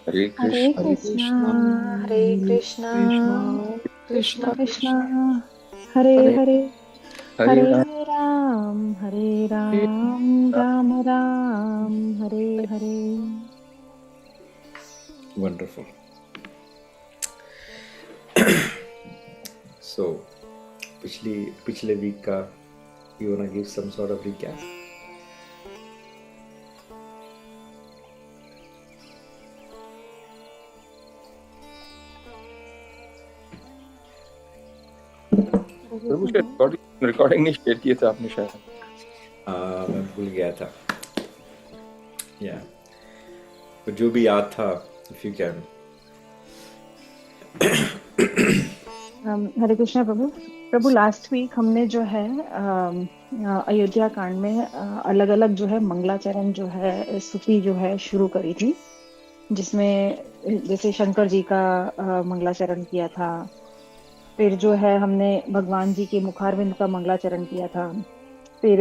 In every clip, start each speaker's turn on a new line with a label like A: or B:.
A: हरे
B: हरे
A: कृष्ण
C: हरे
B: Krishna
C: Krishna
B: Hare
C: Hare
B: Krishna
C: Krishna
B: Krishna
C: Krishna
B: Krishna
C: Krishna
B: Hare
A: Hare
B: Hare
A: Hare
B: Hare
A: Ram
B: Hare
A: Hare
B: Ram
A: Ram.
B: Ram Ram Hare Hare.
C: Wonderful. So पिछले week का you wanna give some sort of recap?
B: हरे
A: प्रभु
B: कृष्ण
A: शायद
B: प्रभु।
A: Recording नहीं शेयर किए थे आपने शायद।
C: मैं भूल गया था. Yeah. तो जो भी याद था, if you can.
B: Hare Krishna प्रभु। प्रभु लास्ट वीक हमने जो है अयोध्या कांड में अलग अलग जो है मंगलाचरण जो है स्तुति जो है शुरू करी थी, जिसमें जैसे शंकर जी का मंगलाचरण किया था। फिर जो है हमने भगवान जी के मुखारविंद का मंगलाचरण किया था। फिर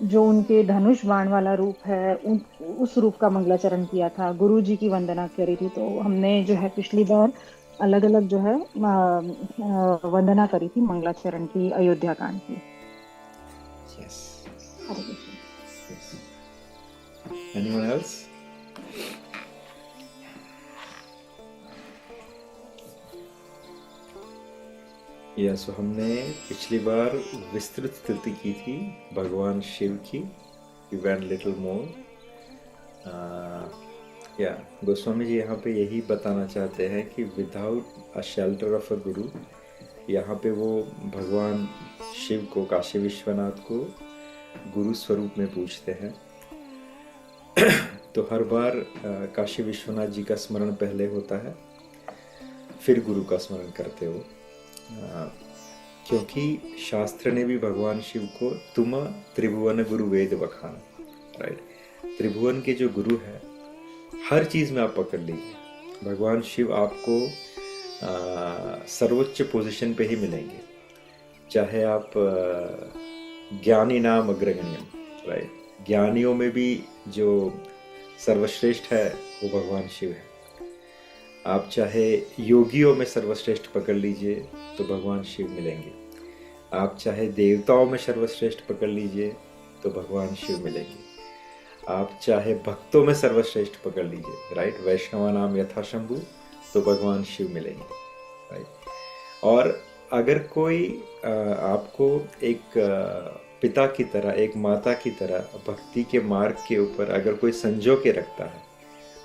B: जो उनके धनुष बाण वाला रूप है उस रूप का मंगलाचरण किया था। गुरु जी की वंदना करी थी। तो हमने जो है पिछली बार अलग अलग जो है वंदना करी थी मंगलाचरण की, अयोध्या कांड की।
C: Yes.
B: हरे Krishna.
C: Yes. Anyone else? So हमने पिछली बार विस्तृत स्तुति की थी भगवान शिव की. We went little more. या गोस्वामी जी यहाँ पे यही बताना चाहते हैं कि without a shelter of a गुरु, यहाँ पे वो भगवान शिव को, काशी विश्वनाथ को गुरु स्वरूप में पूछते हैं. तो हर बार काशी विश्वनाथ जी का स्मरण पहले होता है, फिर गुरु का स्मरण करते हो. क्योंकि शास्त्र ने भी भगवान शिव को तुम त्रिभुवन गुरु वेद बखान, राइट. त्रिभुवन के जो गुरु है, हर चीज में आप पकड़ लीजिए, भगवान शिव आपको सर्वोच्च पोजीशन पे ही मिलेंगे. चाहे आप ज्ञानी नाम अग्रगण्यम, राइट. ज्ञानियों में भी जो सर्वश्रेष्ठ है वो भगवान शिव है. आप चाहे योगियों में सर्वश्रेष्ठ पकड़ लीजिए तो भगवान शिव मिलेंगे. आप चाहे देवताओं में सर्वश्रेष्ठ पकड़ लीजिए तो भगवान शिव मिलेंगे. आप चाहे भक्तों में सर्वश्रेष्ठ पकड़ लीजिए, राइट, वैष्णवा नाम यथा शंभु, तो भगवान शिव मिलेंगे, राइट. और अगर कोई आपको एक पिता की तरह, एक माता की तरह भक्ति के मार्ग के ऊपर अगर कोई संजो के रखता है,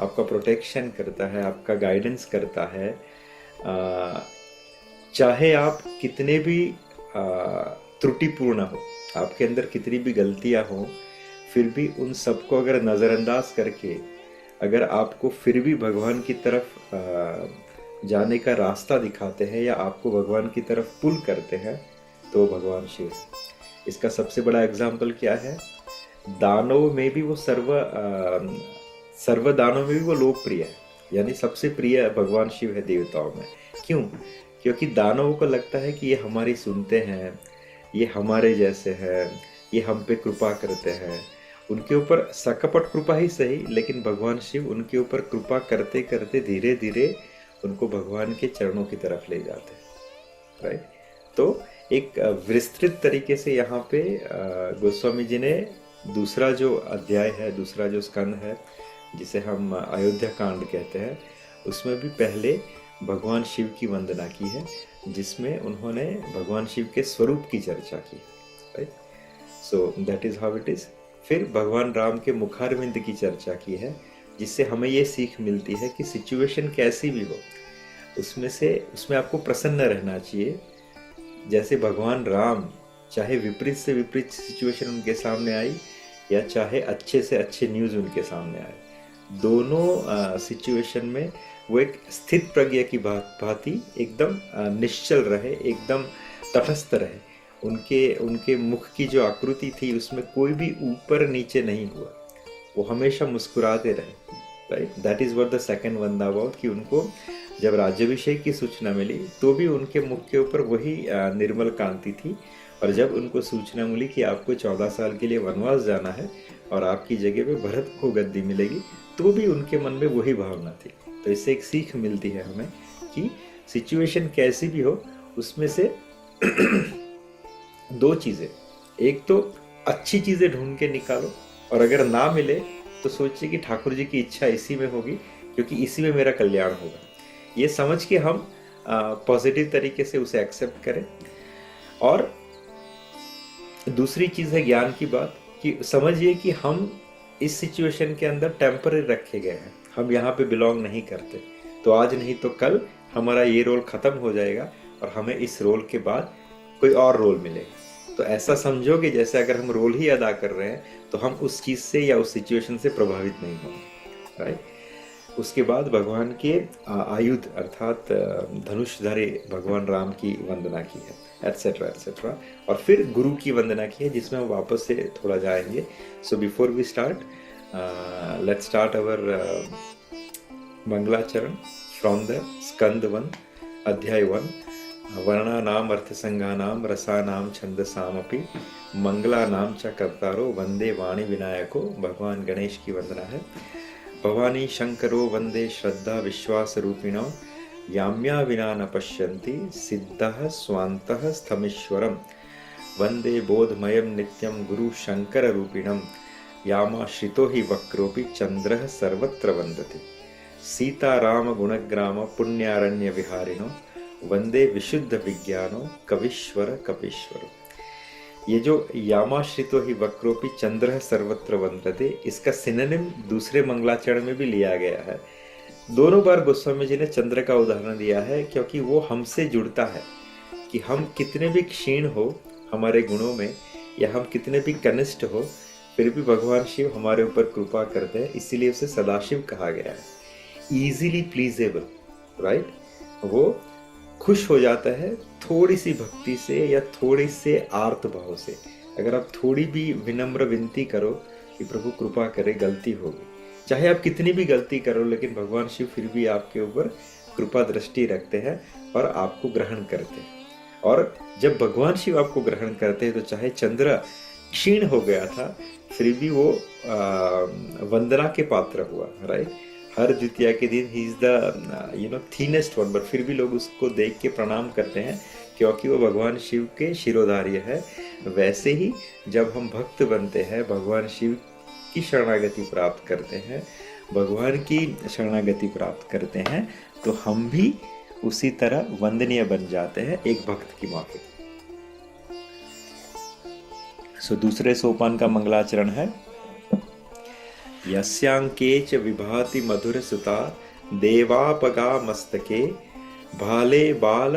C: आपका प्रोटेक्शन करता है, आपका गाइडेंस करता है, चाहे आप कितने भी त्रुटिपूर्ण हो, आपके अंदर कितनी भी गलतियां हो, फिर भी उन सबको अगर नज़रअंदाज करके अगर आपको फिर भी भगवान की तरफ जाने का रास्ता दिखाते हैं या आपको भगवान की तरफ पुल करते हैं, तो भगवान शिव. इसका सबसे बड़ा एग्जाम्पल क्या है? दानव में भी वो सर्व दानव में भी वो लोकप्रिय है, यानी सबसे प्रिय भगवान शिव है देवताओं में. क्यों? क्योंकि दानवों को लगता है कि ये हमारी सुनते हैं, ये हमारे जैसे हैं, ये हम पे कृपा करते हैं. उनके ऊपर सकपट कृपा ही सही, लेकिन भगवान शिव उनके ऊपर कृपा करते करते धीरे धीरे उनको भगवान के चरणों की तरफ ले जाते हैं, राइट. तो एक विस्तृत तरीके से यहाँ पे गोस्वामी जी ने दूसरा जो अध्याय है, दूसरा जो स्कंद है, जिसे हम अयोध्या कांड कहते हैं, उसमें भी पहले भगवान शिव की वंदना की है, जिसमें उन्होंने भगवान शिव के स्वरूप की चर्चा की, right. So that is how it is. फिर भगवान राम के मुखारविंद की चर्चा की है, जिससे हमें ये सीख मिलती है कि सिचुएशन कैसी भी हो, उसमें आपको प्रसन्न रहना चाहिए. जैसे भगवान राम, चाहे विपरीत से विपरीत सिचुएशन उनके सामने आई या चाहे अच्छे से अच्छे न्यूज़ उनके सामने आए, दोनों सिचुएशन में वो एक स्थित प्रज्ञा की भांति एकदम निश्चल रहे, एकदम तटस्थ रहे. उनके उनके मुख की जो आकृति थी उसमें कोई भी ऊपर नीचे नहीं हुआ, वो हमेशा मुस्कुराते रहे, right. That is what the second one about, कि उनको जब राज्याभिषेक की सूचना मिली तो भी उनके मुख के ऊपर वही निर्मल कांति थी. और जब उनको सूचना मिली कि आपको 14 साल के लिए वनवास जाना है और आपकी जगह पे भरत को गद्दी मिलेगी, तो भी उनके मन में वही भावना थी। तो इससे एक सीख मिलती है हमें कि सिचुएशन कैसी भी हो उसमें से दो चीजें, एक तो अच्छी चीजें ढूंढ के निकालो, और अगर ना मिले तो सोचिए कि ठाकुर जी की इच्छा इसी में होगी, क्योंकि इसी में मेरा कल्याण होगा। ये समझ के हम पॉजिटिव तरीके से उसे एक्सेप्ट करें। और दूसरी चीज है ज्ञान की बात, कि समझिए कि हम इस सिचुएशन के अंदर टेम्पररी रखे गए हैं, हम यहाँ पे बिलोंग नहीं करते, तो आज नहीं तो कल हमारा ये रोल खत्म हो जाएगा और हमें इस रोल के बाद कोई और रोल मिलेगा। तो ऐसा समझोगे जैसे अगर हम रोल ही अदा कर रहे हैं तो हम उस चीज से या उस सिचुएशन से प्रभावित नहीं होंगे, राइट। उसके बाद भगवान के आयुध अर्थात धनुषधारी भगवान राम की वंदना की है, एटसेट्रा एटसेट्रा। और फिर गुरु की वंदना की है, जिसमें हम वापस से थोड़ा जाएंगे। So before we start, let's start our मंगलाचरण फ्रॉम द स्कंद 1 अध्याय 1। वर्णानाम अर्थसंगानाम रसानाम छंदसामपि मंगलानाम च कर्तारो वंदे वाणी विनायको। भगवान गणेश की वंदना है। भवानी शंकरो वंदे श्रद्धा विश्वास रूपिणो याम्या विना न पश्यन्ति सिद्धः स्वान्तः स्थमीश्वरम्। वंदे बोधमयं नित्यं गुरु शंकर रूपिणं यामाश्रितो हि वक्रोऽपि चंद्रः सर्वत्र वन्दति। सीताराम गुणग्राम पुण्यारण्य विहारिणो वंदे विशुद्ध विज्ञानो कविश्वर कपीश्वरो। ये जो यामाश्रितो ही वक्रोपि चंद्र सर्वत्र वंदते, इसका सिनोनिम दूसरे मंगलाचरण में भी लिया गया है। दोनों बार गोस्वामी जी ने चंद्र का उदाहरण दिया है, क्योंकि वो हमसे जुड़ता है कि हम कितने भी क्षीण हो हमारे गुणों में, या हम कितने भी कनिष्ठ हो, फिर भी भगवान शिव हमारे ऊपर कृपा करते हैं, इसीलिए उसे सदाशिव कहा गया है। Easily pleasable, right. वो खुश हो जाता है थोड़ी सी भक्ति से या थोड़ी से आर्त भाव से। अगर आप थोड़ी भी विनम्र विनती करो कि प्रभु कृपा करे, गलती होगी, चाहे आप कितनी भी गलती करो, लेकिन भगवान शिव फिर भी आपके ऊपर कृपा दृष्टि रखते हैं और आपको ग्रहण करते हैं। और जब भगवान शिव आपको ग्रहण करते हैं तो चाहे चंद्र क्षीण हो गया था फिर भी वो वंदना के पात्र हुआ, राइट। हर द्वितीया के दिन he is the thinnest one, but फिर भी लोग उसको देख के प्रणाम करते हैं, क्योंकि वो भगवान शिव के शिरोधार्य है। वैसे ही जब हम भक्त बनते हैं, भगवान शिव की शरणागति प्राप्त करते हैं, भगवान की शरणागति प्राप्त करते हैं, तो हम भी उसी तरह वंदनीय बन जाते हैं एक भक्त की माफिक। सो दूसरे सोपान का मंगलाचरण है। यस्यांके च विभाति मधुर सुता देवापगा मस्तके भाले बाल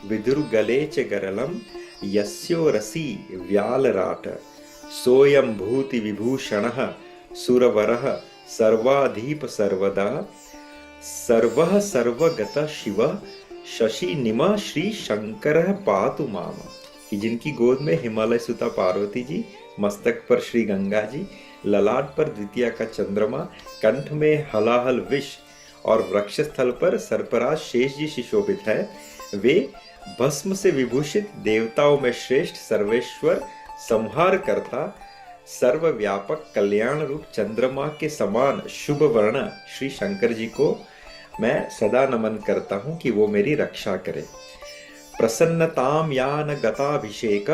C: विदुर्गले च गरलम यस्यो रसी व्यालराट सोयं भूति विभूषणः सुरवरः सर्वाधीप सर्वदा सर्वः सर्वगत शिव शशि निमा श्री शंकर पातु माम। कि जिनकी गोद में हिमालय सुता पार्वती जी, मस्तक पर श्री गंगा जी, ललाट पर द्वितीया का चंद्रमा, कंठ में हलाहल विष और वृक्ष स्थल पर सर्पराज शेष जी सुशोभित है, वे भस्म से विभूषित देवताओं में श्रेष्ठ सर्वेश्वर संहार करता सर्वव्यापक कल्याण रूप चंद्रमा के समान शुभ वर्ण श्री शंकर जी को मैं सदा नमन करता हूं कि वो मेरी रक्षा करे। प्रसन्नताम यान गताभिषेक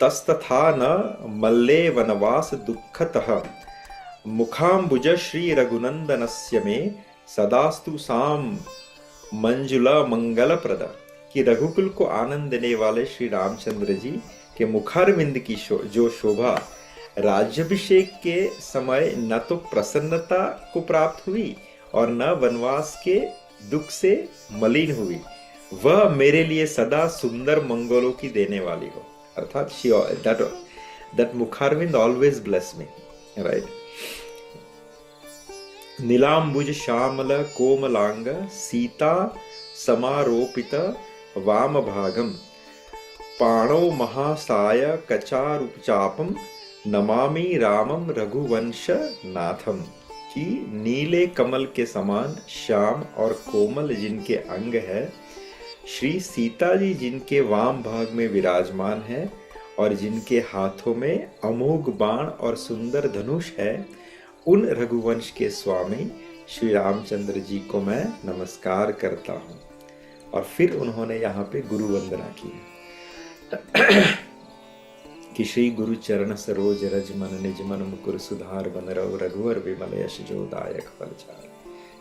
C: तस्तथा न मल्ले वनवास दुःखतः मुखाम्बुज श्री रघुनंदनस्य में सदास्तु साम मंजुला मंगल प्रद। कि रघुकुल को आनंद देने वाले श्री रामचंद्र जी के मुखारविंद की जो शोभा राज्याभिषेक के समय न तो प्रसन्नता को प्राप्त हुई और न वनवास के दुख से मलिन हुई, वह मेरे लिए सदा सुंदर मंगलों की देने वाली हो। अर्थात that मुखारविंद always bless me, right? नीलांबुज Shyamal कोमलांग Sita समारोपित वाम भागम पाणो महासाय कचारुचापम नमामि रामम रघुवंश नाथम। कि नीले कमल के समान श्याम और कोमल जिनके अंग है, श्री सीता जी जिनके वाम भाग में विराजमान है और जिनके हाथों में अमोघ बाण और सुंदर धनुष है, उन रघुवंश के स्वामी श्री रामचंद्र जी को मैं नमस्कार करता हूँ। और फिर उन्होंने यहाँ पे गुरु वंदना की कि श्री गुरु चरण सरोज रज मन निज मन मुकुर सुधार बन रहो रघुवर विमल यश जो दायक फल चार।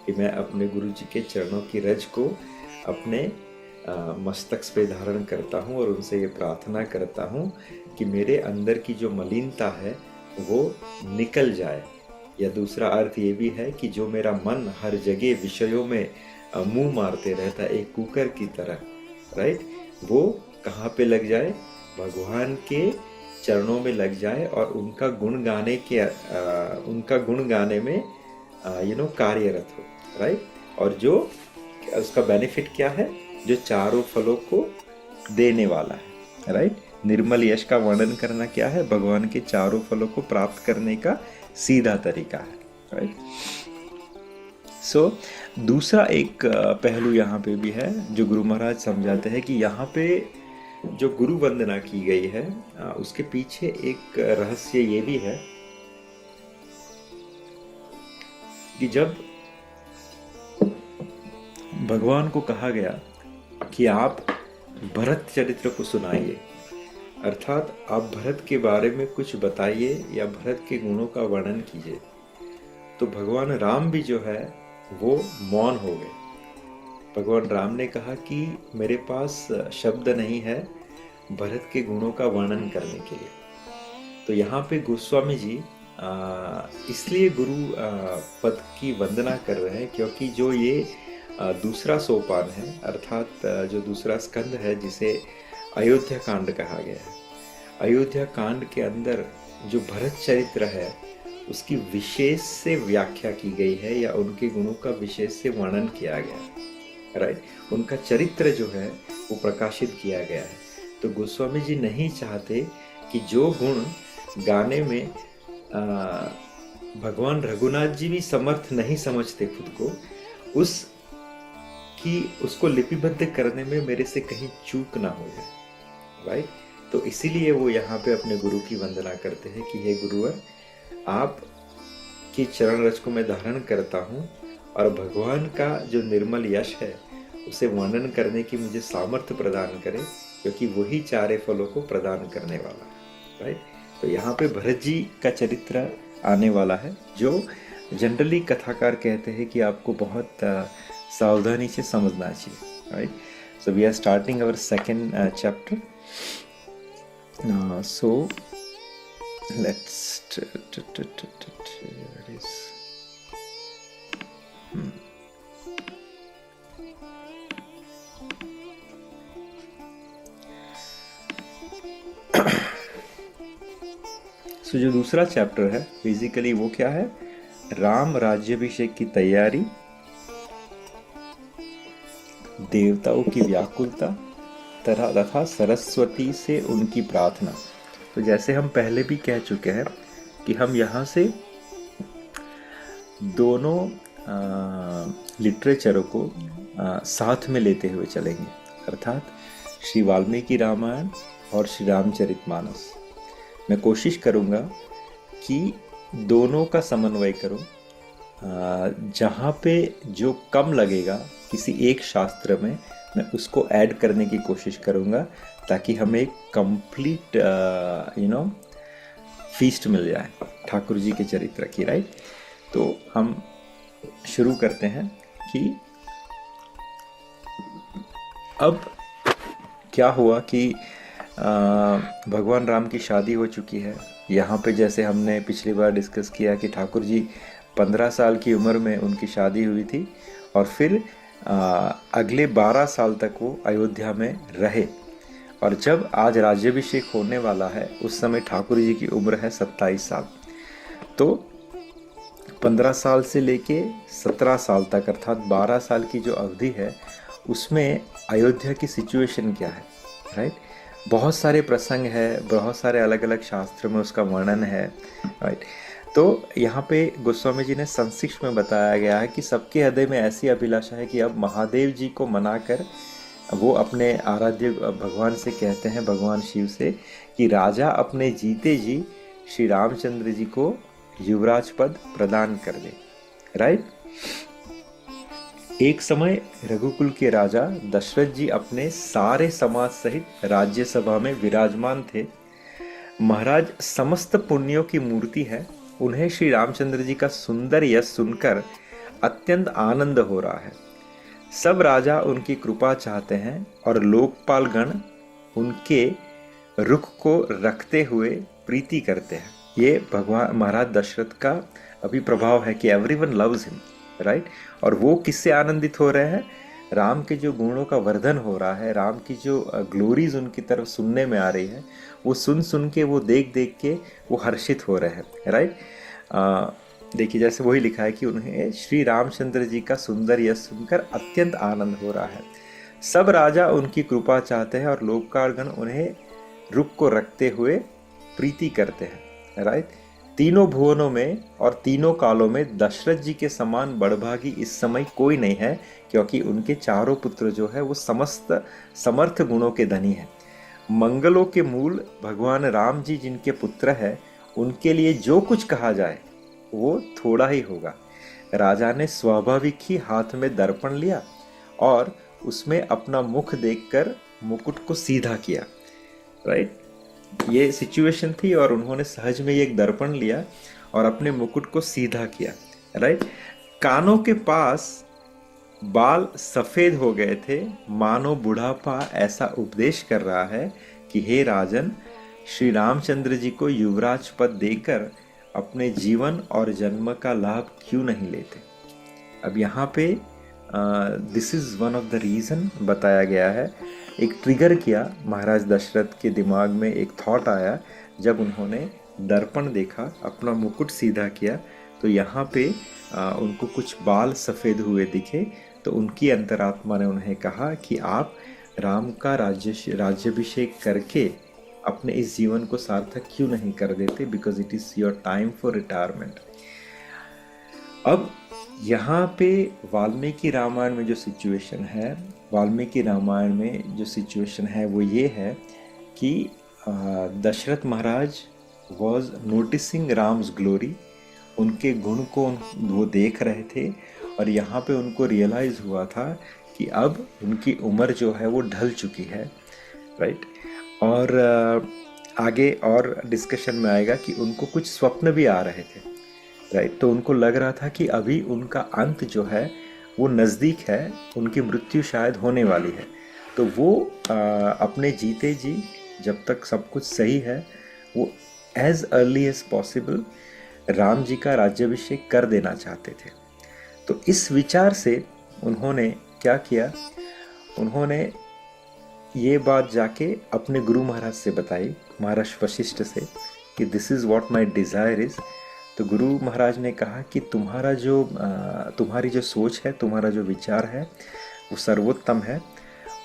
C: कि मैं अपने गुरु जी के चरणों की रज को अपने मस्तक पे धारण करता हूँ और उनसे ये प्रार्थना करता हूँ कि मेरे अंदर की जो मलिनता है वो निकल जाए। या दूसरा अर्थ ये भी है कि जो मेरा मन हर जगह विषयों में मुंह मारते रहता है एक कुकर की तरह, राइट, वो कहाँ पे लग जाए? भगवान के चरणों में लग जाए और उनका गुण गाने में कार्यरत हो, राइट। और जो उसका बेनिफिट क्या है? जो चारों फलों को देने वाला है, राइट। निर्मल यश का वर्णन करना क्या है? भगवान के चारों फलों को प्राप्त करने का सीधा तरीका है, राइट। दूसरा एक पहलू यहाँ पे भी है जो गुरु महाराज समझाते हैं कि यहाँ पे जो गुरु वंदना की गई है उसके पीछे एक रहस्य ये भी है कि जब भगवान को कहा गया कि आप भरत चरित्र को सुनाइए, अर्थात आप भरत के बारे में कुछ बताइए या भरत के गुणों का वर्णन कीजिए, तो भगवान राम भी जो है वो मौन हो गए। भगवान राम ने कहा कि मेरे पास शब्द नहीं है भरत के गुणों का वर्णन करने के लिए। तो यहाँ पे गोस्वामी जी इसलिए गुरु पद की वंदना कर रहे हैं क्योंकि जो ये दूसरा सोपान है, अर्थात जो दूसरा स्कंद है जिसे अयोध्या कांड कहा गया है, अयोध्या कांड के अंदर जो भरत चरित्र है उसकी विशेष से व्याख्या की गई है या उनके गुणों का विशेष से वर्णन किया गया है, राइट। उनका चरित्र जो है वो प्रकाशित किया गया है। तो गोस्वामी जी नहीं चाहते कि जो गुण गाने में भगवान रघुनाथ जी भी समर्थ नहीं समझते खुद को, उसको लिपिबद्ध करने में मेरे से कहीं चूक ना हो जाए, राइट। तो इसीलिए वो यहाँ पे अपने गुरु की वंदना करते हैं कि हे गुरुवर, आप की चरण रज को मैं धारण करता हूँ और भगवान का जो निर्मल यश है उसे वर्णन करने की मुझे सामर्थ्य प्रदान करें, क्योंकि वही चारे फलों को प्रदान करने वाला है, राइट। तो यहाँ पे भरत जी का चरित्र आने वाला है जो जनरली कथाकार कहते हैं कि आपको बहुत सावधानी से समझना चाहिए, right. So we are starting our second chapter. So let's where is so जो दूसरा चैप्टर है बेसिकली वो क्या है? राम राज्याभिषेक की तैयारी, देवताओं की व्याकुलता तथा सरस्वती से उनकी प्रार्थना। तो जैसे हम पहले भी कह चुके हैं कि हम यहाँ से दोनों लिटरेचरों को साथ में लेते हुए चलेंगे, अर्थात श्री वाल्मीकि रामायण और श्री रामचरितमानस। मैं कोशिश करूँगा कि दोनों का समन्वय करूँ, जहाँ पे जो कम लगेगा किसी एक शास्त्र में मैं उसको ऐड करने की कोशिश करूँगा ताकि हमें एक कंप्लीट फीस्ट मिल जाए ठाकुर जी के चरित्र की, राइट। तो हम शुरू करते हैं कि अब क्या हुआ कि भगवान राम की शादी हो चुकी है। यहाँ पे जैसे हमने पिछली बार डिस्कस किया कि ठाकुर जी 15 साल की उम्र में उनकी शादी हुई थी और फिर अगले 12 साल तक वो अयोध्या में रहे। और जब आज राज्याभिषेक होने वाला है उस समय ठाकुर जी की उम्र है 27 साल। तो 15 साल से लेके 17 साल तक अर्थात 12 साल की जो अवधि है उसमें अयोध्या की सिचुएशन क्या है, राइट। बहुत सारे प्रसंग है, बहुत सारे अलग अलग शास्त्र में उसका वर्णन है, राइट। तो यहाँ पे गोस्वामी जी ने संक्षिप्त में बताया गया है कि सबके हृदय में ऐसी अभिलाषा है कि अब महादेव जी को मनाकर वो अपने आराध्य भगवान से कहते हैं, भगवान शिव से, कि राजा अपने जीते जी श्री रामचंद्र जी को युवराज पद प्रदान कर दे। राइट। एक समय रघुकुल के राजा दशरथ जी अपने सारे समाज सहित राज्यसभा में विराजमान थे। महाराज समस्त पुण्यों की मूर्ति है, उन्हें श्री रामचंद्र जी का सुंदर यश सुनकर अत्यंत आनंद हो रहा है। सब राजा उनकी कृपा चाहते हैं और लोकपाल गण उनके रुख को रखते हुए प्रीति करते हैं। ये भगवान महाराज दशरथ का अभी प्रभाव है कि एवरीवन लव्स हिम। राइट। और वो किससे आनंदित हो रहे हैं? राम के जो गुणों का वर्धन हो रहा है, राम की जो ग्लोरीज उनकी तरफ सुनने में आ रही है, वो सुन सुन के, वो देख देख के वो हर्षित हो रहे हैं। राइट। देखिए जैसे वही लिखा है कि उन्हें श्री रामचंद्र जी का सुंदर यश सुनकर अत्यंत आनंद हो रहा है। सब राजा उनकी कृपा चाहते हैं और लोकपालगण उन्हें रुख को रखते हुए प्रीति करते हैं। राइट। तीनों भुवनों में और तीनों कालों में दशरथ जी के समान बड़भागी इस समय कोई नहीं है, क्योंकि उनके चारों पुत्र जो है वो समस्त समर्थ गुणों के धनी हैं। मंगलों के मूल भगवान राम जी जिनके पुत्र हैं, उनके लिए जो कुछ कहा जाए वो थोड़ा ही होगा। राजा ने स्वाभाविक ही हाथ में दर्पण लिया और उसमें अपना मुख देखकर मुकुट को सीधा किया। राइट। ये सिचुएशन थी और उन्होंने सहज में एक दर्पण लिया और अपने मुकुट को सीधा किया। राइट। कानों के पास बाल सफेद हो गए थे, मानो बुढ़ापा ऐसा उपदेश कर रहा है कि हे राजन, श्री रामचंद्र जी को युवराज पद देकर अपने जीवन और जन्म का लाभ क्यों नहीं लेते। अब यहाँ पे this is one of the reason बताया गया है। एक ट्रिगर किया महाराज दशरथ के दिमाग में, एक थॉट आया जब उन्होंने दर्पण देखा, अपना मुकुट सीधा किया, तो यहाँ पे उनको कुछ बाल सफ़ेद हुए दिखे। तो उनकी अंतरात्मा ने उन्हें कहा कि आप राम का राज्याभिषेक करके अपने इस जीवन को सार्थक क्यों नहीं कर देते, because it is your time for retirement. अब यहाँ पे वाल्मीकि रामायण में जो सिचुएशन है, वो ये है कि दशरथ महाराज वॉज नोटिसिंग राम्स ग्लोरी, उनके गुण को वो देख रहे थे और यहाँ पे उनको रियलाइज़ हुआ था कि अब उनकी उम्र जो है वो ढल चुकी है। राइट। और आगे और डिस्कशन में आएगा कि उनको कुछ स्वप्न भी आ रहे थे। राइट। तो उनको लग रहा था कि अभी उनका अंत जो है वो नज़दीक है, उनकी मृत्यु शायद होने वाली है। तो वो अपने जीते जी जब तक सब कुछ सही है, वो as early as possible Ram ji का राज्याभिषेक कर देना चाहते थे। तो इस विचार से उन्होंने क्या किया, उन्होंने ये बात जाके अपने गुरु महाराज से बताई, महाराज वशिष्ठ से, कि this is what my desire is. तो गुरु महाराज ने कहा कि तुम्हारी जो सोच है, तुम्हारा जो विचार है वो सर्वोत्तम है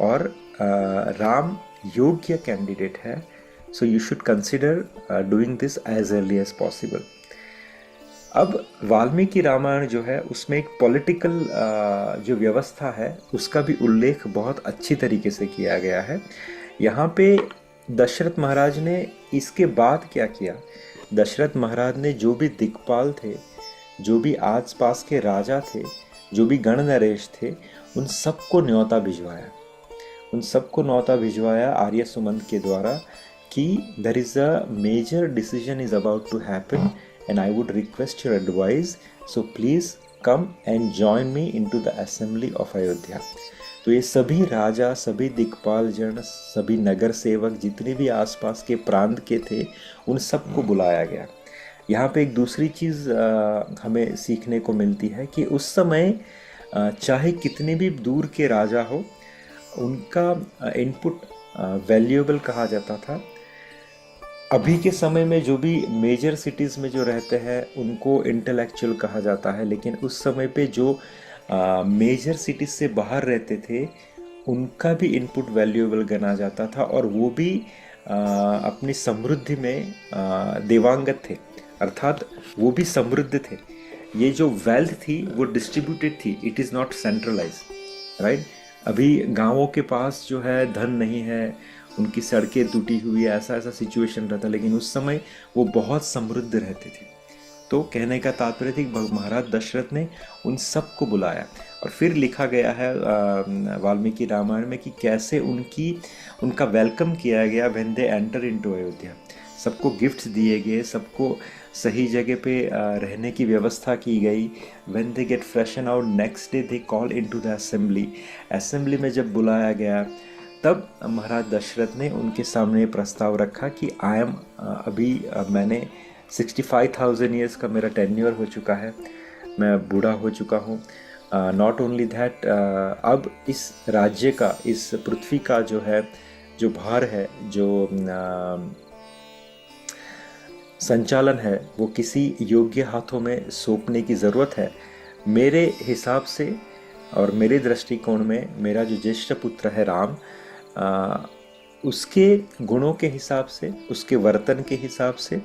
C: और राम योग्य कैंडिडेट है, so you should consider doing this as early as possible. अब वाल्मीकि रामायण जो है उसमें एक पॉलिटिकल जो व्यवस्था है उसका भी उल्लेख बहुत अच्छी तरीके से किया गया है। यहाँ पे दशरथ महाराज ने इसके बाद क्या किया, दशरथ महाराज ने जो भी दिक्पाल थे, जो भी आसपास के राजा थे, जो भी गण नरेश थे, उन सबको न्योता भिजवाया आर्य सुमंत के द्वारा कि there is a major decision is about to happen and I would request your advice, so please come and join me into the assembly of Ayodhya। तो ये सभी राजा, सभी दिक्पाल जन, सभी नगर सेवक, जितने भी आसपास के प्रांत के थे, उन सबको बुलाया गया। यहाँ पे एक दूसरी चीज़ हमें सीखने को मिलती है कि उस समय चाहे कितने भी दूर के राजा हो, उनका इनपुट वैल्यूएबल कहा जाता था। अभी के समय में जो भी मेजर सिटीज़ में जो रहते हैं उनको इंटेलेक्चुअल कहा जाता है, लेकिन उस समय पे जो मेजर सिटीज़ से बाहर रहते थे उनका भी इनपुट वैल्यूएबल गना जाता था और वो भी अपनी समृद्धि में देवांगत थे, अर्थात वो भी समृद्ध थे। ये जो वेल्थ थी वो डिस्ट्रीब्यूटेड थी, it is not centralize. Right. अभी गाँवों के पास जो है धन नहीं है, उनकी सड़कें टूटी हुई है, ऐसा सिचुएशन रहता, लेकिन उस समय वो बहुत समृद्ध रहते थे। तो कहने का तात्पर्य थी कि महाराज दशरथ ने उन सबको बुलाया। और फिर लिखा गया है वाल्मीकि रामायण में कि कैसे उनका वेलकम किया गया when they enter into Ayodhya. सबको गिफ्ट्स दिए गए, सबको सही जगह पे रहने की व्यवस्था की गई। When they get freshen out next day they call into the assembly. Assembly में जब बुलाया गया तब महाराज दशरथ ने उनके सामने प्रस्ताव रखा कि मैंने 65,000 ईयर्स का मेरा टेन्योर हो चुका है, मैं बूढ़ा हो चुका हूँ। नॉट ओनली दैट, अब इस राज्य का, इस पृथ्वी का जो भार है, जो संचालन है, वो किसी योग्य हाथों में सौंपने की ज़रूरत है। मेरे हिसाब से और मेरे दृष्टिकोण में मेरा जो ज्येष्ठ पुत्र है राम, उसके गुणों के हिसाब से, उसके वर्तन के हिसाब से,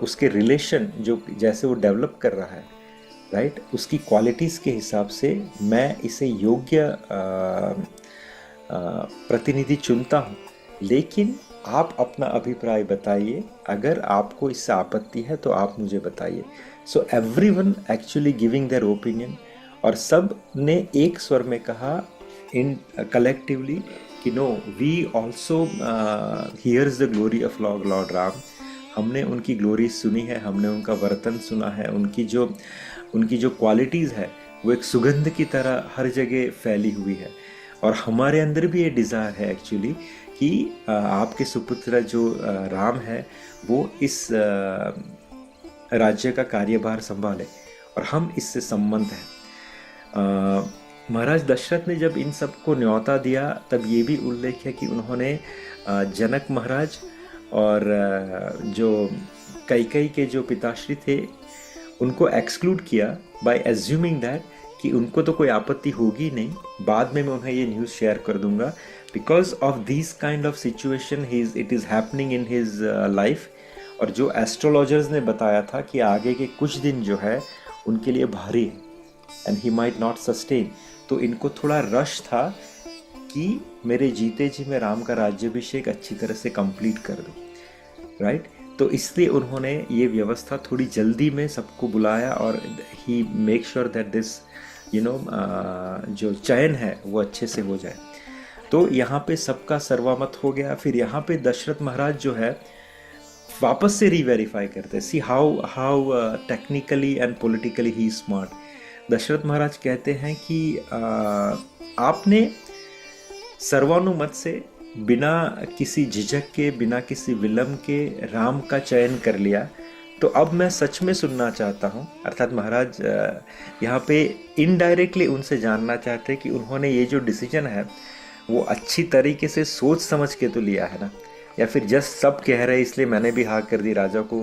C: उसके रिलेशन जो जैसे वो डेवलप कर रहा है, राइट, उसकी क्वालिटीज़ के हिसाब से मैं इसे योग्य प्रतिनिधि चुनता हूँ। लेकिन आप अपना अभिप्राय बताइए, अगर आपको इससे आपत्ति है तो आप मुझे बताइए। So everyone actually giving their opinion, और सब ने एक स्वर में कहा इन कलेक्टिवली कि no, we also hears the glory of Lord Ram. हमने उनकी ग्लोरी सुनी है, हमने उनका वर्तन सुना है, उनकी जो क्वालिटीज़ है वो एक सुगंध की तरह हर जगह फैली हुई है। और हमारे अंदर भी ये डिज़ायर है एक्चुअली कि आपके सुपुत्र जो राम है वो इस राज्य का कार्यभार संभाले, और हम इससे संबंध हैं। महाराज दशरथ ने जब इन सबको न्योता दिया तब ये भी उल्लेख है कि उन्होंने जनक महाराज और जो कैकेयी के जो पिताश्री थे उनको एक्सक्लूड किया बाय एज्यूमिंग दैट कि उनको तो कोई आपत्ति होगी नहीं, बाद में मैं उन्हें ये न्यूज़ शेयर कर दूंगा। Because of this kind of situation it is happening in his life. और जो एस्ट्रोलॉजर्स ने बताया था कि आगे के कुछ दिन जो है उनके लिए भारी है and he might not sustain, तो इनको थोड़ा रश था कि मेरे जीते जी मैं राम का राज्याभिषेक अच्छी तरह से कंप्लीट कर दूं, राइट। तो इसलिए उन्होंने ये व्यवस्था थोड़ी जल्दी में सबको बुलाया और ही मेक श्योर दैट दिस जो चयन है वो अच्छे से हो जाए। तो यहाँ पे सबका सर्वामत हो गया। फिर यहाँ पे दशरथ महाराज जो है वापस से रीवेरीफाई करते हैं, see how technically and politically he smart. Dasharath Maharaj कहते हैं कि आपने सर्वानुमत से, बिना किसी झिझक के, बिना किसी विलंब के राम का चयन कर लिया, तो अब मैं सच में सुनना चाहता हूँ। अर्थात महाराज यहाँ पे इनडायरेक्टली उनसे जानना चाहते हैं कि उन्होंने ये जो डिसीजन है वो अच्छी तरीके से सोच समझ के तो लिया है ना, या फिर जस्ट सब कह रहे इसलिए मैंने भी हाँ कर दी, राजा को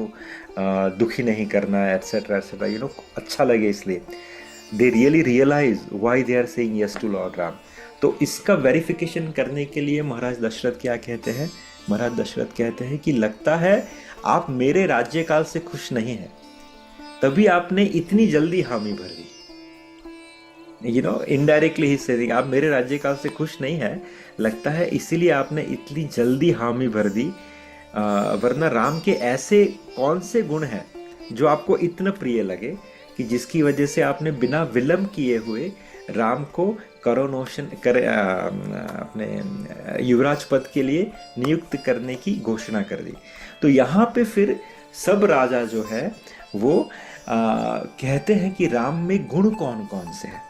C: दुखी नहीं करना है, एट्सेट्रा एट्सेट्रा, अच्छा लगे इसलिए। They really realise why they are saying yes to Lord Ram. तो इसका वेरिफिकेशन करने के लिए महाराज दशरथ क्या कहते हैं? महाराज दशरथ कहते हैं कि लगता है आप मेरे राज्यकाल से खुश नहीं हैं, तभी आपने इतनी जल्दी हामी भर दी। इनडायरेक्टली ही सेइंग आप मेरे राज्यकाल से खुश नहीं है, लगता है इसीलिए आपने इतनी जल्दी हामी भर दी। वरना राम के ऐसे कौन से गुण हैं जो आपको इतना प्रिय लगे कि जिसकी वजह से आपने बिना विलंब किए हुए राम को करोनोशन अपने युवराज पद के लिए नियुक्त करने की घोषणा कर दी। तो यहाँ पे फिर सब राजा जो है वो कहते हैं कि राम में गुण कौन कौन से हैं।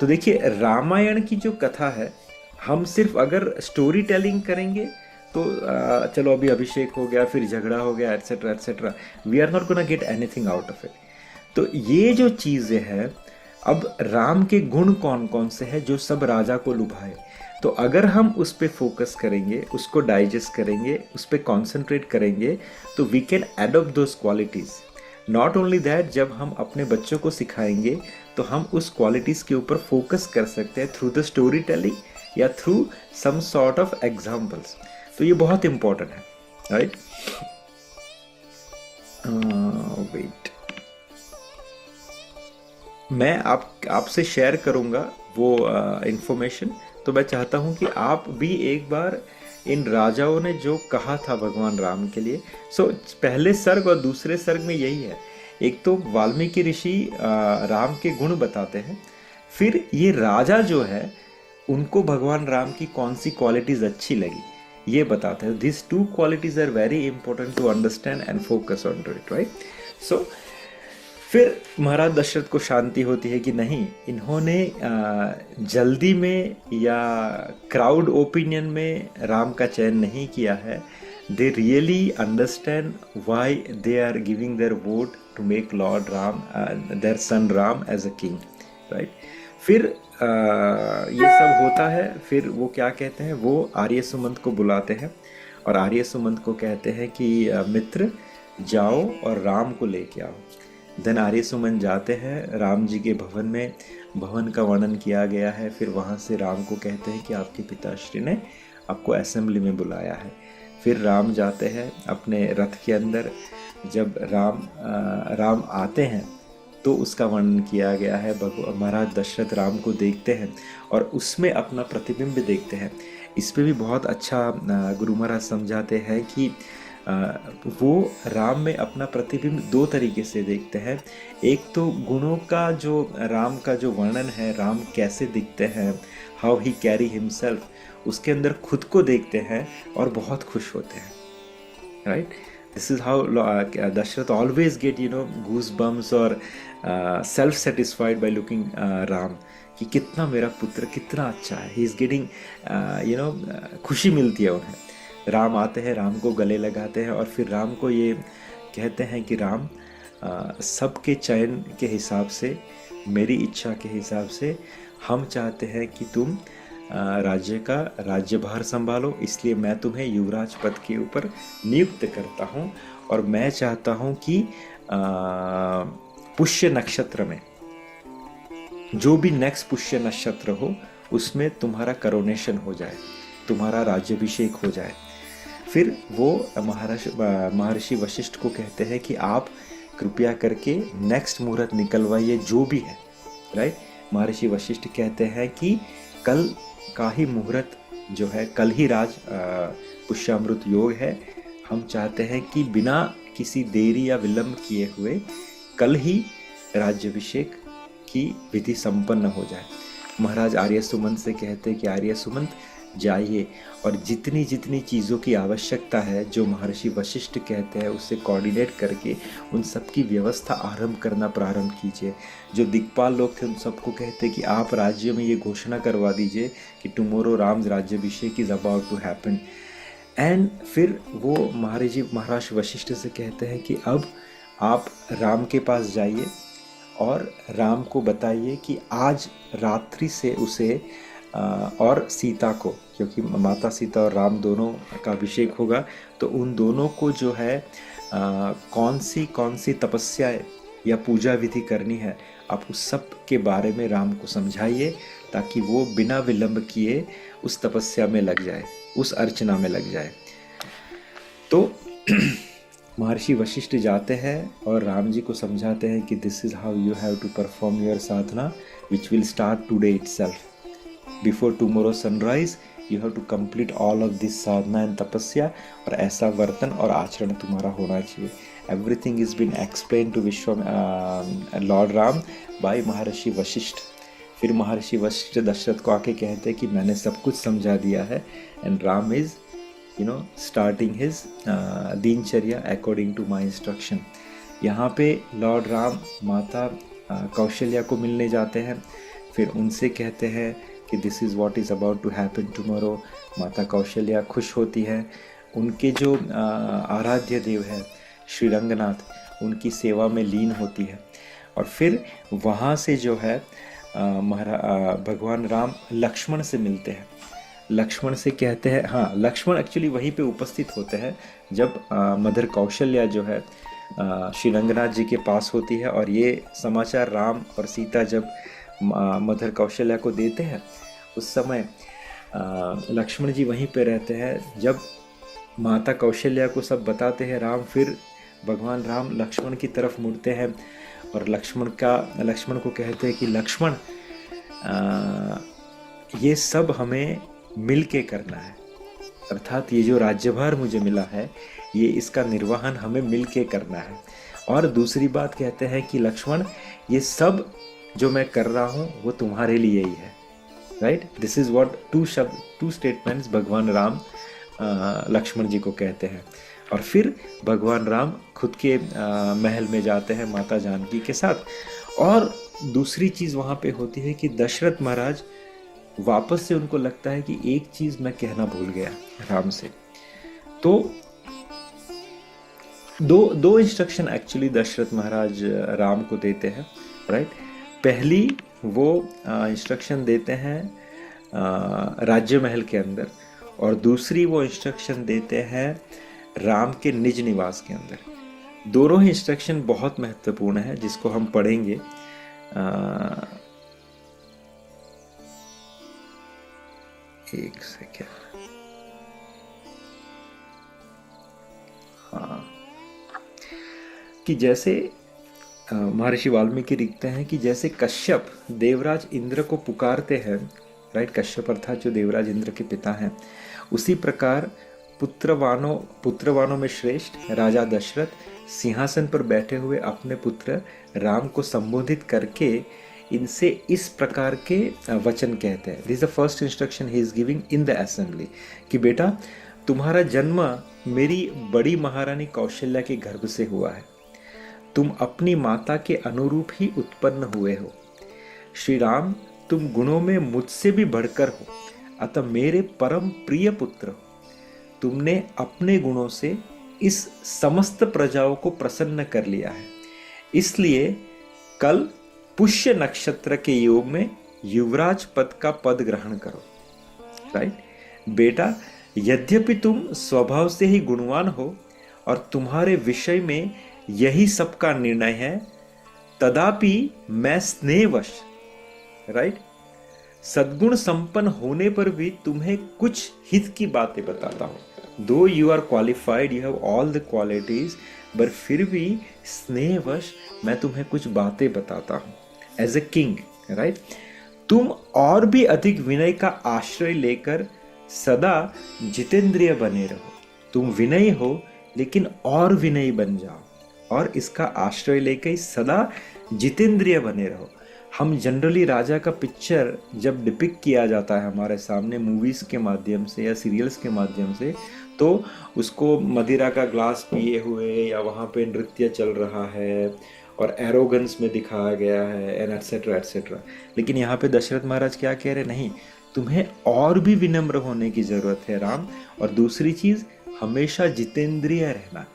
C: तो देखिए, रामायण की जो कथा है, हम सिर्फ अगर स्टोरी टेलिंग करेंगे तो चलो अभी अभिषेक हो गया, फिर झगड़ा हो गया, etcetera etcetera, we are not gonna get anything out of it. तो ये जो चीज़ें हैं, अब राम के गुण कौन कौन से हैं जो सब राजा को लुभाए, तो अगर हम उस पर फोकस करेंगे, उसको डाइजेस्ट करेंगे, उस पर कॉन्सेंट्रेट करेंगे, तो we can adopt those qualities. Not only that, जब हम अपने बच्चों को सिखाएंगे तो हम उस क्वालिटीज़ के ऊपर फोकस कर सकते हैं थ्रू द स्टोरी टेलिंग या through some sort of examples. तो ये बहुत इंपॉर्टेंट है, राइट। वेट, मैं आपसे शेयर करूंगा वो इंफॉर्मेशन। तो मैं चाहता हूं कि आप भी एक बार इन राजाओं ने जो कहा था भगवान राम के लिए, पहले सर्ग और दूसरे सर्ग में यही है। एक तो वाल्मीकि ऋषि राम के गुण बताते हैं, फिर ये राजा जो है उनको भगवान राम की कौन सी क्वालिटीज अच्छी लगी ये बताते हैं. This two qualities are very important to understand and focus on it, right. So फिर महाराज दशरथ को शांति होती है कि नहीं, इन्होंने जल्दी में या क्राउड ओपिनियन में राम का चयन नहीं किया है. They really understand why they are giving their vote to make Lord Ram, their son Ram as a king, right. फिर ये सब होता है. फिर वो क्या कहते हैं, वो आर्य सुमंत को बुलाते हैं और आर्य सुमंत को कहते हैं कि मित्र जाओ और राम को लेके आओ. देन आर्य सुमन जाते हैं राम जी के भवन में. भवन का वर्णन किया गया है. फिर वहाँ से राम को कहते हैं कि आपके पिताश्री ने आपको असेंबली में बुलाया है. फिर राम जाते हैं अपने रथ के अंदर. जब राम आते हैं तो उसका वर्णन किया गया है. महाराज दशरथ राम को देखते हैं और उसमें अपना प्रतिबिंब देखते हैं. इस पे भी बहुत अच्छा गुरु महाराज समझाते हैं कि वो राम में अपना प्रतिबिंब दो तरीके से देखते हैं. एक तो गुणों का जो राम का जो वर्णन है, राम कैसे दिखते हैं, हाउ ही कैरी हिमसेल्फ, उसके अंदर खुद को देखते हैं और बहुत खुश होते हैं, right. This is how Dasharath always get goosebumps और self satisfied by looking Ram, कि कितना मेरा पुत्र कितना अच्छा है. ही इज गेटिंग खुशी मिलती है उन्हें. राम आते हैं, राम को गले लगाते हैं और फिर राम को ये कहते हैं कि राम, सबके चयन के हिसाब से, मेरी इच्छा के हिसाब से हम चाहते हैं कि तुम राज्य का राज्यभार संभालो, इसलिए मैं तुम्हें युवराज पद के ऊपर नियुक्त करता हूँ. और मैं चाहता हूँ कि पुष्य नक्षत्र में, जो भी नेक्स्ट पुष्य नक्षत्र हो उसमें तुम्हारा करोनेशन हो जाए, तुम्हारा राज्याभिषेक हो जाए. फिर वो महर्षि वशिष्ठ को कहते हैं कि आप कृपया करके नेक्स्ट मुहूर्त निकलवाइए जो भी है, राइट. महर्षि वशिष्ठ कहते हैं कि कल का ही मुहूर्त जो है, कल ही राज पुष्यामृत योग है. हम चाहते हैं कि बिना किसी देरी या विलंब किए हुए कल ही राज्याभिषेक की विधि संपन्न हो जाए. महाराज आर्य सुमंत से कहते हैं कि आर्य सुमंत जाइए और जितनी जितनी चीज़ों की आवश्यकता है जो महर्षि वशिष्ठ कहते हैं उससे कोऑर्डिनेट करके उन सब की व्यवस्था आरंभ करना प्रारंभ कीजिए. जो दिक्पाल लोग थे उन सबको कहते कि आप राज्य में ये घोषणा करवा दीजिए कि टुमारो राम राज्याभिषेक is about to happen. And फिर वो महर्षि वशिष्ठ से कहते हैं कि अब आप राम के पास जाइए और राम को बताइए कि आज रात्रि से उसे और सीता को, क्योंकि माता सीता और राम दोनों का अभिषेक होगा, तो उन दोनों को जो है कौन सी तपस्या या पूजा विधि करनी है, आप उस सब के बारे में राम को समझाइए ताकि वो बिना विलंब किए उस तपस्या में लग जाए, उस अर्चना में लग जाए. तो महर्षि वशिष्ठ जाते हैं और राम जी को समझाते हैं कि this is how you have to perform your sadhana which will start today itself. Before tomorrow sunrise you have to complete all of this sadhana and tapasya. और ऐसा वर्तन और आचरण तुम्हारा होना चाहिए. Everything is been explain to Lord Ram by Maharshi Vashishtha. फिर महर्षि वशिष्ठ दशरथ को आके कहते हैं कि मैंने सब कुछ समझा दिया है. And Ram is starting his दिनचर्या according to my instruction. यहाँ पे लॉर्ड राम माता कौशल्या को मिलने जाते हैं. फिर उनसे कहते हैं कि this is what is about to happen tomorrow. माता कौशल्या खुश होती है. उनके जो आराध्य देव है श्री रंगनाथ, उनकी सेवा में लीन होती है. और फिर वहाँ से जो है भगवान राम लक्ष्मण से मिलते हैं. लक्ष्मण से कहते हैं, हाँ, लक्ष्मण एक्चुअली वहीं पे उपस्थित होते हैं जब मदर कौशल्या जो है श्री रंगनाथ जी के पास होती है. और ये समाचार राम और सीता जब मदर कौशल्या को देते हैं उस समय लक्ष्मण जी वहीं पे रहते हैं. जब माता कौशल्या को सब बताते हैं राम, फिर भगवान राम लक्ष्मण की तरफ मुड़ते हैं और लक्ष्मण को कहते हैं कि लक्ष्मण, ये सब हमें मिल के करना है. अर्थात ये जो राज्यभार मुझे मिला है, ये इसका निर्वहन हमें मिल के करना है. और दूसरी बात कहते हैं कि लक्ष्मण, ये सब जो मैं कर रहा हूं वो तुम्हारे लिए ही है, right. This is what two statements भगवान राम लक्ष्मण जी को कहते हैं। और फिर भगवान राम खुद के महल में जाते हैं माता जानकी के साथ। और दूसरी चीज वहां पे होती है कि दशरथ महाराज वापस से उनको लगता है कि एक चीज मैं कहना भूल गया राम से। तो दो इंस्ट्रक्शन एक्चुअली दशरथ महाराज राम को देते हैं, राइट। पहली वो इंस्ट्रक्शन देते हैं राज्य महल के अंदर, और दूसरी वो इंस्ट्रक्शन देते हैं राम के निज निवास के अंदर। दोनों ही इंस्ट्रक्शन बहुत महत्वपूर्ण है जिसको हम पढ़ेंगे। एक सेकेंड, हाँ, कि जैसे महर्षि वाल्मीकि लिखते हैं कि जैसे कश्यप देवराज इंद्र को पुकारते हैं, राइट, कश्यप अर्थात जो देवराज इंद्र के पिता हैं, उसी प्रकार पुत्रवानों में श्रेष्ठ राजा दशरथ सिंहासन पर बैठे हुए अपने पुत्र राम को संबोधित करके इनसे इस प्रकार के वचन कहते हैं। This is the first instruction he is giving in the assembly कि बेटा, तुम्हारा जन्म मेरी बड़ी महारानी कौशल्या के गर्भ से हुआ है। तुम अपनी माता के अनुरूप ही उत्पन्न हुए हो। श्री राम, तुम गुणों में मुझसे भी बढ़कर हो, अतः मेरे परम प्रिय पुत्र हो। तुमने अपने गुणों से इस समस्त प्रजाओं को प्रसन्न कर लिया है, इसलिए कल पुष्य नक्षत्र के योग में युवराज पद का पद ग्रहण करो, राइट। बेटा, यद्यपि तुम स्वभाव से ही गुणवान हो और तुम्हारे विषय में यही सबका निर्णय है, तदापि मैं स्नेहवश, राइट, सद्गुण संपन्न होने पर भी तुम्हें कुछ हित की बातें बताता हूं। Though you are qualified, you have all the qualities, पर फिर भी स्नेहवश मैं तुम्हें कुछ बातें बताता हूं एज ए किंग, राइट। तुम और भी अधिक विनय का आश्रय लेकर सदा जितेंद्रिय बने रहो। तुम विनयी हो लेकिन और विनयी बन जाओ, और इसका आश्रय लेकर सदा जितेंद्रिय बने रहो। हम जनरली राजा का पिक्चर जब डिपिक्ट किया जाता है हमारे सामने मूवीज के माध्यम से या सीरियल्स के माध्यम से, तो उसको मदिरा का ग्लास पिए हुए या वहाँ पे नृत्य चल रहा है और एरोगेंस में दिखाया गया है एंड एटसेट्रा एटसेट्रा। लेकिन यहाँ पे दशरथ महाराज क्या कह रहे, नहीं, तुम्हें और भी विनम्र होने की जरूरत है राम। और दूसरी चीज, हमेशा जितेंद्रिय रहना,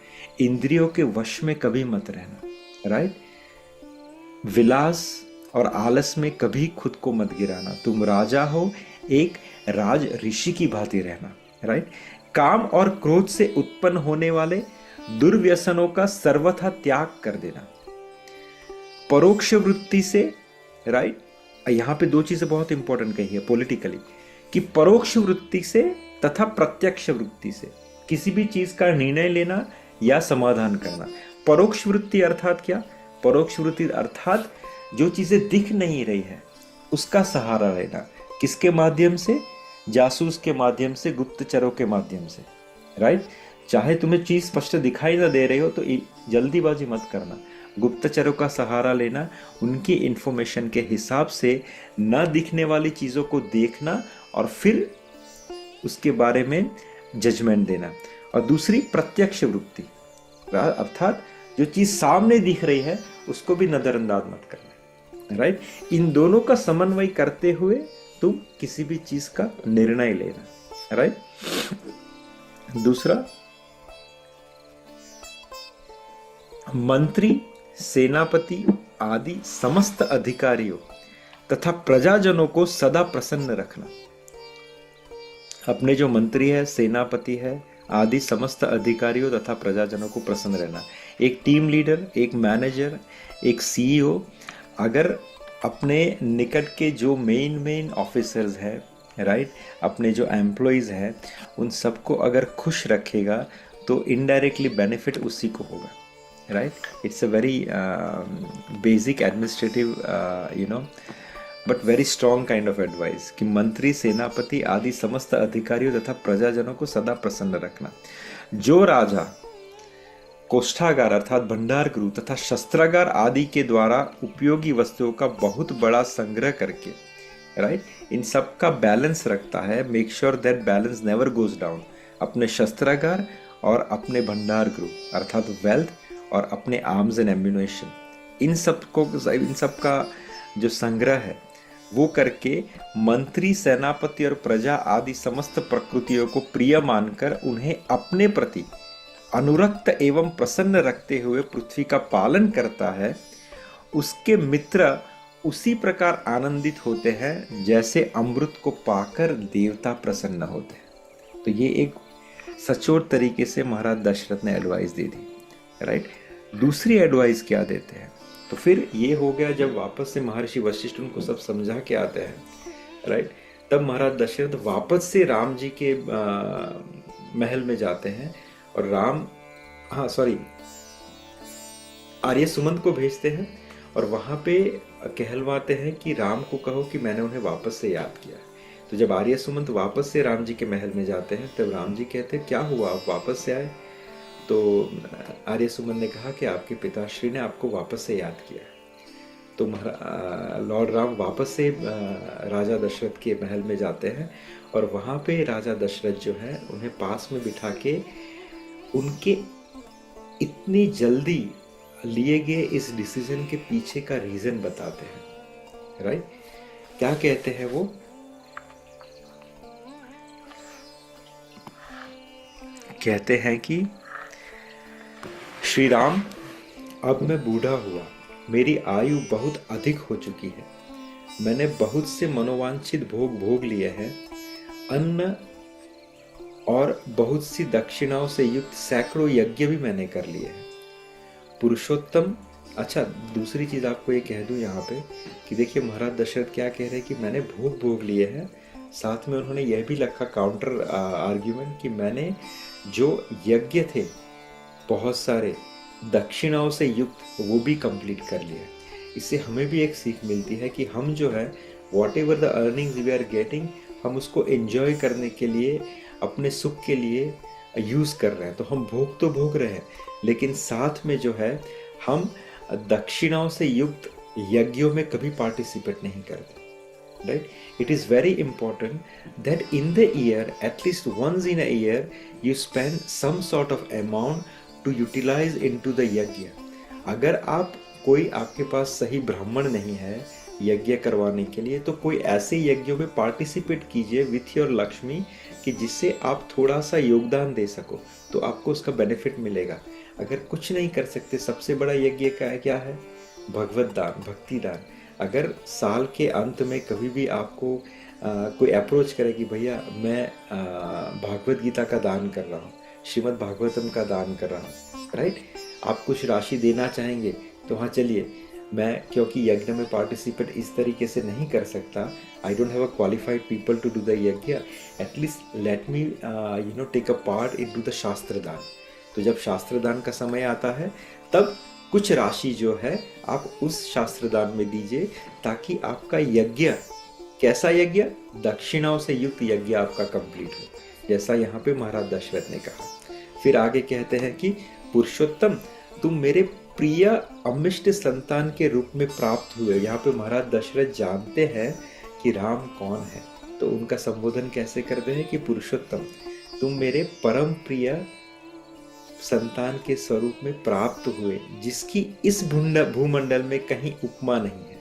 C: इंद्रियों के वश में कभी मत रहना, राइट। विलास और आलस में कभी खुद को मत गिराना। तुम राजा हो, एक राज ऋषि की भांति रहना, राइट। काम और क्रोध से उत्पन्न होने वाले दुर्व्यसनों का सर्वथा त्याग कर देना। परोक्ष वृत्ति से, राइट, यहाँ पे दो चीजें बहुत इंपॉर्टेंट कही है पॉलिटिकली, कि परोक्ष वृत्ति से तथा प्रत्यक्ष वृत्ति से किसी भी चीज का निर्णय लेना या समाधान करना। परोक्ष वृत्ति अर्थात क्या? परोक्ष वृत्ति अर्थात जो चीजें दिख नहीं रही है उसका सहारा लेना। किसके माध्यम से? जासूस के माध्यम से, गुप्तचरों के माध्यम से, राइट। चाहे तुम्हें चीज स्पष्ट दिखाई ना दे रही हो तो जल्दीबाजी मत करना। गुप्तचरों का सहारा लेना, उनकी इंफॉर्मेशन के हिसाब से न दिखने वाली चीजों को देखना और फिर उसके बारे में जजमेंट देना। और दूसरी प्रत्यक्ष वृत्ति अर्थात जो चीज सामने दिख रही है उसको भी नजरअंदाज मत करना, राइट। इन दोनों का समन्वय करते हुए तुम किसी भी चीज का निर्णय लेना, राइट। दूसरा, मंत्री, सेनापति आदि समस्त अधिकारियों तथा प्रजाजनों को सदा प्रसन्न रखना। अपने जो मंत्री है, सेनापति है आदि समस्त अधिकारियों तथा प्रजाजनों को प्रसन्न रहना। एक टीम लीडर, एक मैनेजर, एक सीईओ अगर अपने निकट के जो मेन ऑफिसर्स है, राइट, अपने जो एम्प्लॉइज है उन सबको अगर खुश रखेगा तो इनडायरेक्टली बेनिफिट उसी को होगा, right. It's a very basic administrative but very strong kind of advice कि मंत्री, सेनापति आदि समस्त अधिकारियों तथा प्रजाजनों को सदा प्रसन्न रखना। जो राजा कोष्ठागार अर्थात भंडार गृह तथा शस्त्रागार आदि के द्वारा उपयोगी वस्तुओं का बहुत बड़ा संग्रह करके, राइट, इन सब का बैलेंस रखता है, make sure that balance never goes down, अपने शस्त्रागार और अपने भंडार गृह अर्थात वेल्थ और अपने आर्म्स एंड एम्युनिशन, इन सब का जो संग्रह है वो करके मंत्री, सेनापति और प्रजा आदि समस्त प्रकृतियों को प्रिय मानकर उन्हें अपने प्रति अनुरक्त एवं प्रसन्न रखते हुए पृथ्वी का पालन करता है, उसके मित्र उसी प्रकार आनंदित होते हैं जैसे अमृत को पाकर देवता प्रसन्न होते हैं। तो ये एक सचोट तरीके से महाराज दशरथ ने एडवाइस दे दी, राइट। दूसरी एडवाइस क्या देते हैं, तो फिर ये हो गया जब वापस से महर्षि वशिष्ठ उनको सब समझा के आते हैं, राइट, तब महाराज दशरथ वापस से राम जी के महल में जाते हैं और आर्य सुमंत को भेजते हैं और वहां पे कहलवाते हैं कि राम को कहो कि मैंने उन्हें वापस से याद किया। तो जब आर्य सुमंत वापस से राम जी के महल में जाते हैं तब राम जी कहते हैं क्या हुआ, आप वापस से आए? तो आर्य सुमंत ने कहा कि आपके पिताश्री ने आपको वापस से याद किया। तो लॉर्ड राम वापस से राजा दशरथ के महल में जाते हैं और वहाँ पे राजा दशरथ जो है उन्हें पास में बिठा के उनके इतनी जल्दी लिए गए इस डिसीजन के पीछे का रीजन बताते हैं, राइट। क्या कहते हैं वो, कहते हैं कि श्री राम, अब मैं बूढ़ा हुआ, मेरी आयु बहुत अधिक हो चुकी है, मैंने बहुत से मनोवांछित भोग लिए हैं, अन्न और बहुत सी दक्षिणाओं से युक्त सैकड़ों यज्ञ भी मैंने कर लिए हैं। पुरुषोत्तम, अच्छा दूसरी चीज आपको ये कह दूं यहाँ पे कि देखिए महाराज दशरथ क्या कह रहे हैं कि मैंने भोग लिए हैं, साथ में उन्होंने यह भी लिखा काउंटर आर्ग्यूमेंट कि मैंने जो यज्ञ थे बहुत सारे दक्षिणाओं से युक्त वो भी कंप्लीट कर लिए। इससे हमें भी एक सीख मिलती है कि हम जो है whatever the earnings we are getting, हम उसको एंजॉय करने के लिए, अपने सुख के लिए यूज कर रहे हैं। तो हम भोग तो भोग रहे हैं, लेकिन साथ में जो है हम दक्षिणाओं से युक्त यज्ञों में कभी पार्टिसिपेट नहीं करते, right. It is very important that in the year, at least once in a year, you spend some sort of amount to utilise into the yagya. अगर आपके पास सही ब्राह्मण नहीं है यज्ञ करवाने के लिए, तो कोई ऐसे यज्ञों में पार्टिसिपेट कीजिए विथ योर लक्ष्मी कि जिससे आप थोड़ा सा योगदान दे सको, तो आपको उसका बेनिफिट मिलेगा। अगर कुछ नहीं कर सकते, सबसे बड़ा यज्ञ का क्या है, भगवत दान, भक्ति दान। अगर साल के अंत में कभी भी आपको कोई अप्रोच करे कि भैया मैं भागवत गीता का दान कर रहा हूँ, श्रीमद् भागवतम का दान कर रहा हूँ, राइट, आप कुछ राशि देना चाहेंगे तो हाँ चलिए, मैं क्योंकि यज्ञ में पार्टिसिपेट इस तरीके से नहीं कर सकता, I don't have a qualified people to do the yagya, at least let me take a part in to the shastra daan. तो जब शास्त्र दान का समय आता है तब कुछ राशि जो है आप उस शास्त्र दान में दीजिए, ताकि आपका यज्ञ, कैसा यज्ञ, दक्षिणाओं से युक्त यज्ञ आपका कंप्लीट हो, जैसा यहाँ पे महाराज दशरथ ने कहा। फिर आगे कहते हैं कि पुरुषोत्तम, तुम मेरे प्रिय अमिष्ट संतान के रूप में प्राप्त हुए। यहाँ पे महाराज दशरथ जानते हैं कि राम कौन है, तो उनका संबोधन कैसे करते हैं कि पुरुषोत्तम, तुम मेरे परम प्रिय संतान के स्वरूप में प्राप्त हुए, जिसकी इस भूमंडल में कहीं उपमा नहीं है,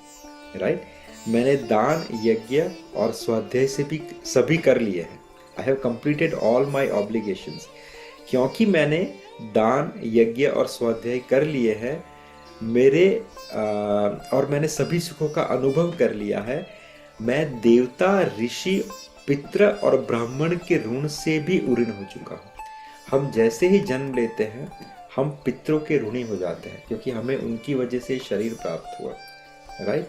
C: राइट। मैंने दान, यज्ञ और स्वाध्याय से भी सभी कर लिए हैं। I have completed all my obligations. क्योंकि मैंने दान, यज्ञ और स्वाध्याय कर लिए हैं, और मैंने सभी सुखों का अनुभव कर लिया है, मैं देवता, ऋषि, पितृ और ब्राह्मण के ऋण से भी ऋणी हो चुका हूँ। हम जैसे ही जन्म लेते हैं हम पितरों के ऋणी हो जाते हैं, क्योंकि हमें उनकी वजह से शरीर प्राप्त हुआ, राइट।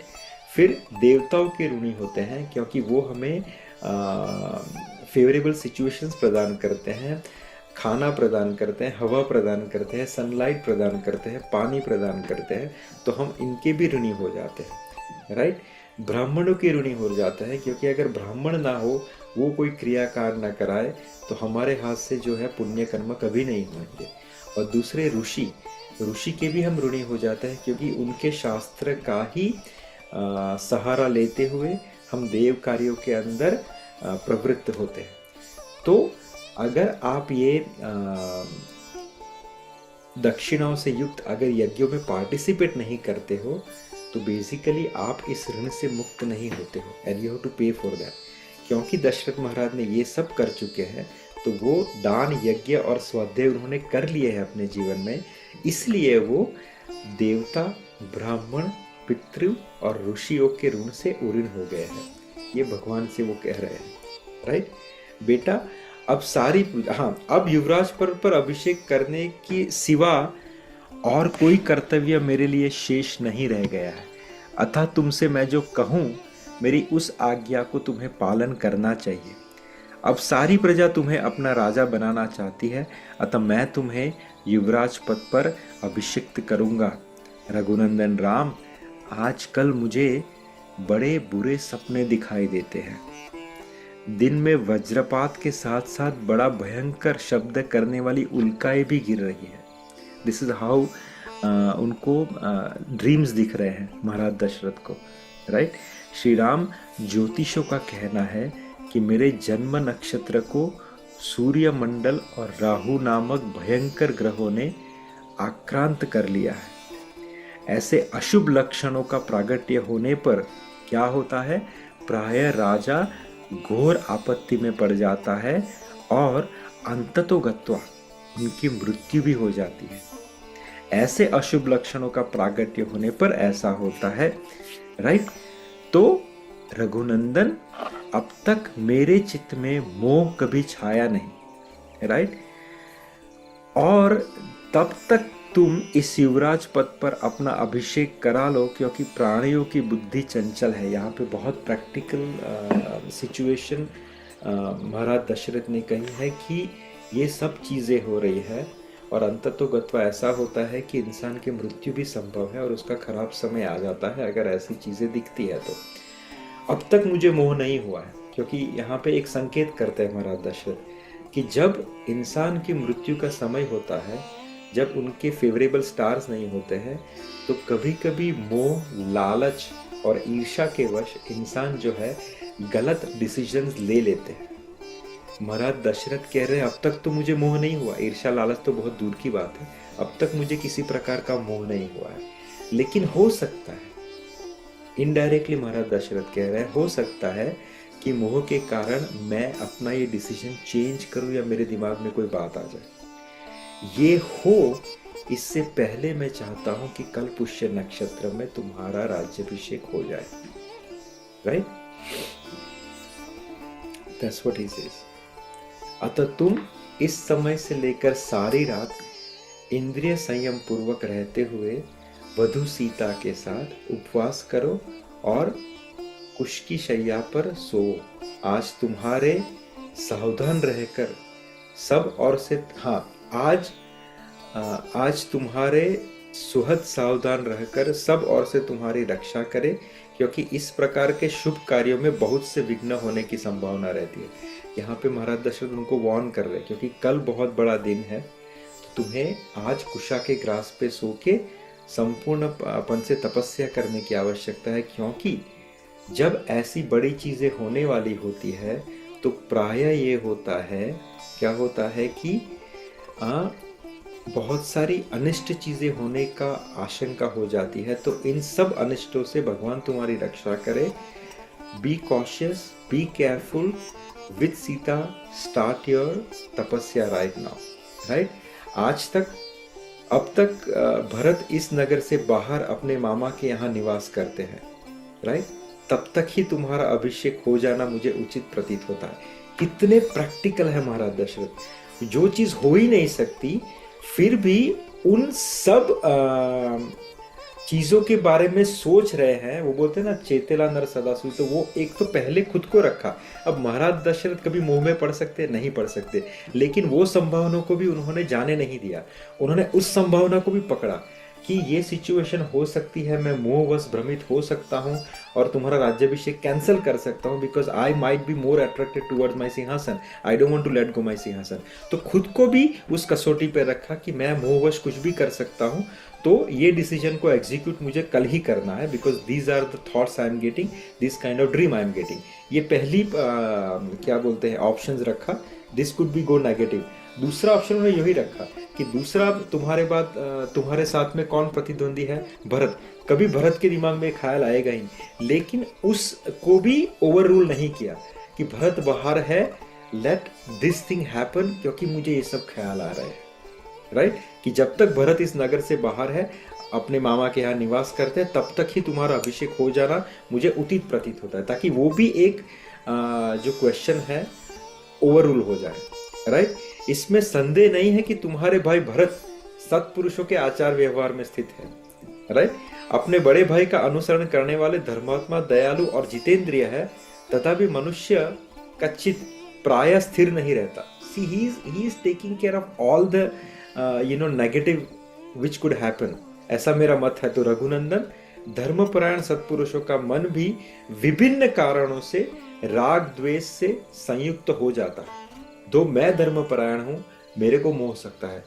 C: फिर देवताओं के ऋणी होते हैं, क्योंकि वो हमें फेवरेबल सिचुएशंस प्रदान करते हैं, खाना प्रदान करते हैं, हवा प्रदान करते हैं, सनलाइट प्रदान करते हैं, पानी प्रदान करते हैं, तो हम इनके भी ऋणी हो जाते हैं, राइट। ब्राह्मणों के ऋणी हो जाते हैं, क्योंकि अगर ब्राह्मण ना हो, वो कोई क्रियाकार ना कराए, तो हमारे हाथ से जो है पुण्य कर्म कभी नहीं होंगे। और दूसरे ऋषि, ऋषि के भी हम ऋणी हो जाते हैं, क्योंकि उनके शास्त्र का ही सहारा लेते हुए हम देव कार्यों के अंदर प्रवृत्त होते हैं। तो अगर आप ये दक्षिणाओं से युक्त अगर यज्ञों में पार्टिसिपेट नहीं करते हो, तो बेसिकली आप इस ऋण से मुक्त नहीं होते हो, एंड यू हैव टू पे फॉर दैट। क्योंकि दशरथ महाराज ने ये सब कर चुके हैं, तो वो दान यज्ञ और स्वाध्याय उन्होंने कर लिए हैं अपने जीवन में, इसलिए वो देवता, ब्राह्मण, पितृ और ऋषियों के ऋण से उऋण हो गए हैं। ये भगवान से वो कह रहे हैं, राइट बेटा। अब सारी पूजा, हाँ, अब युवराज पर्व पर अभिषेक करने की सिवा और कोई कर्तव्य मेरे लिए शेष नहीं रह गया है। अतः तुमसे मैं जो कहूँ, मेरी उस आज्ञा को तुम्हें पालन करना चाहिए। अब सारी प्रजा तुम्हें अपना राजा बनाना चाहती है, अतः मैं तुम्हें युवराज पद पर अभिषिक्त करूँगा। रघुनंदन राम, आजकल मुझे बड़े बुरे सपने दिखाई देते हैं। दिन में वज्रपात के साथ साथ बड़ा भयंकर शब्द करने वाली उल्काएं भी गिर रही है। दिस इज हाउ उनको ड्रीम्स दिख रहे हैं महाराज दशरथ को, राइट। श्री राम, ज्योतिषों का कहना है कि मेरे जन्म नक्षत्र को सूर्य मंडल और राहु नामक भयंकर ग्रहों ने आक्रांत कर लिया है। ऐसे अशुभ लक्षणों का प्रागट्य होने पर क्या होता है, प्रायः राजा घोर आपत्ति में पड़ जाता है और अंततोगत्वा उनकी मृत्यु भी हो जाती है। ऐसे अशुभ लक्षणों का प्रागट्य होने पर ऐसा होता है, राइट। तो रघुनंदन, अब तक मेरे चित्त में मोह कभी छाया नहीं, राइट। और तब तक तुम इस युवराज पद पर अपना अभिषेक करा लो, क्योंकि प्राणियों की बुद्धि चंचल है। यहाँ पे बहुत प्रैक्टिकल सिचुएशन महाराज दशरथ ने कही है कि ये सब चीज़ें हो रही है और अंततोगत्वा ऐसा होता है कि इंसान की मृत्यु भी संभव है और उसका खराब समय आ जाता है अगर ऐसी चीज़ें दिखती है तो। अब तक मुझे मोह नहीं हुआ है, क्योंकि यहाँ पे एक संकेत करते हैं महाराज दशरथ कि जब इंसान की मृत्यु का समय होता है, जब उनके फेवरेबल स्टार्स नहीं होते हैं, तो कभी कभी मोह, लालच और ईर्ष्या के वश इंसान जो है गलत डिसीजंस ले लेते हैं। महाराज दशरथ कह रहे हैं अब तक तो मुझे मोह नहीं हुआ, ईर्ष्या लालच तो बहुत दूर की बात है, अब तक मुझे किसी प्रकार का मोह नहीं हुआ है। लेकिन हो सकता है, इनडायरेक्टली महाराज दशरथ कह रहे हैं, हो सकता है कि मोह के कारण मैं अपना ये डिसीजन चेंज करूं या मेरे दिमाग में कोई बात आ जाए। ये हो, इससे पहले मैं चाहता हूं कि कल पुष्य नक्षत्र में तुम्हारा राज्याभिषेक हो जाए, right. That's what he says. अतः तुम इस समय से लेकर सारी रात इंद्रिय संयम पूर्वक रहते हुए वधू सीता के साथ उपवास करो और कुश की शैया पर सो। आज तुम्हारे सावधान रहकर सब और से, हाँ, आज तुम्हारे सुहद सावधान रहकर सब और से तुम्हारी रक्षा करे, क्योंकि इस प्रकार के शुभ कार्यों में बहुत से विघ्न होने की संभावना रहती है। यहाँ पे महाराज दशरथ उनको वार्न कर रहे हैं, क्योंकि कल बहुत बड़ा दिन है, तो तुम्हें आज कुशा के ग्रास पे सो के संपूर्ण अपन से तपस्या करने की आवश्यकता है। क्योंकि जब ऐसी बड़ी चीजें होने वाली होती है तो प्रायः ये होता है, क्या होता है कि बहुत सारी अनिष्ट चीजें होने का आशंका हो जाती है। तो इन सब अनिष्टों से भगवान तुम्हारी रक्षा करे। Be cautious, be careful with Sita, start your तपस्या राइट नाउ, राइट। आज तक, अब तक भरत इस नगर से बाहर अपने मामा के यहाँ निवास करते हैं, राइट। तब तक ही तुम्हारा अभिषेक हो जाना मुझे उचित प्रतीत होता है। कितने प्रैक्टिकल है महाराज दशरथ। जो चीज हो ही नहीं सकती, फिर भी उन सब चीजों के बारे में सोच रहे हैं। वो बोलते हैं ना, चेतेला नर सदा सुई। तो वो एक तो पहले खुद को रखा। अब महाराज दशरथ कभी मोह में पड़ सकते, नहीं पड़ सकते, लेकिन वो संभावना को भी उन्होंने जाने नहीं दिया। उन्होंने उस संभावना को भी पकड़ा कि ये सिचुएशन हो सकती है, मैं मोहवश भ्रमित हो सकता हूँ और तुम्हारा राज्याभिषेक कैंसिल कर सकता हूँ, because I might be more attracted towards my singhasan, I don't want to let go my singhasan. तो खुद को भी उस कसौटी पे रखा कि मैं मोहवश कुछ भी कर सकता हूँ, तो ये डिसीजन को एग्जीक्यूट मुझे कल ही करना है, because these are the thoughts I am getting, this kind of dream I am getting. ये पहली क्या बोलते हैं ऑप्शंस रखा, this could be go negative. दूसरा ऑप्शन उन्होंने यही रखा कि दूसरा तुम्हारे बाद तुम्हारे साथ में कौन प्रतिद्वंदी है, भरत। कभी भरत के दिमाग में ख्याल आएगा ही, लेकिन उसको भी ओवर रूल नहीं किया कि भरत बाहर है, लेट दिस थिंग हैपन, क्योंकि मुझे ये सब ख्याल आ रहा है, राइट, कि जब तक भरत इस नगर से बाहर है, अपने मामा के यहाँ निवास करते हैं, तब तक ही तुम्हारा अभिषेक हो जाना मुझे उचित प्रतीत होता है, ताकि वो भी एक जो क्वेश्चन है ओवर रूल हो जाए, राइट। इसमें संदेह नहीं है कि तुम्हारे भाई भरत सत्पुरुषों के आचार व्यवहार में स्थित है, राइट। अपने बड़े भाई का अनुसरण करने वाले धर्मात्मा, दयालु और जितेंद्रिय है, तथा भी मनुष्य का चित्त प्राय स्थिर नहीं रहता। See he is taking care of all the negative which could happen, ऐसा मेरा मत है। तो रघुनंदन, धर्मपरायण सत्पुरुषों का मन भी विभिन्न कारणों से राग द्वेष से संयुक्त हो जाता है। दो मैं धर्मपरायण हूं, मेरे को मोह सकता है,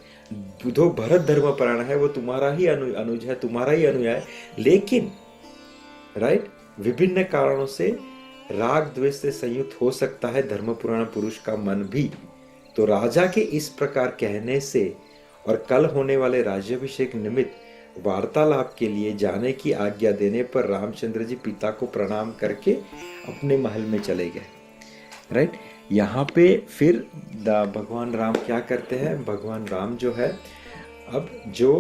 C: दो भरत धर्मपरायण है, वो तुम्हारा ही अनुज है, तुम्हारा ही अनुयाय, लेकिन राइट, विभिन्न कारणों से राग द्वेष से संयुक्त हो सकता है धर्मपुराण पुरुष का मन भी। तो राजा के इस प्रकार कहने से और कल होने वाले राज्याभिषेक निमित्त वार्तालाप के लिए जाने की आज्ञा देने पर रामचंद्र जी पिता को प्रणाम करके अपने महल में चले गए, राइट। यहाँ पे फिर भगवान राम क्या करते हैं, भगवान राम जो है, अब जो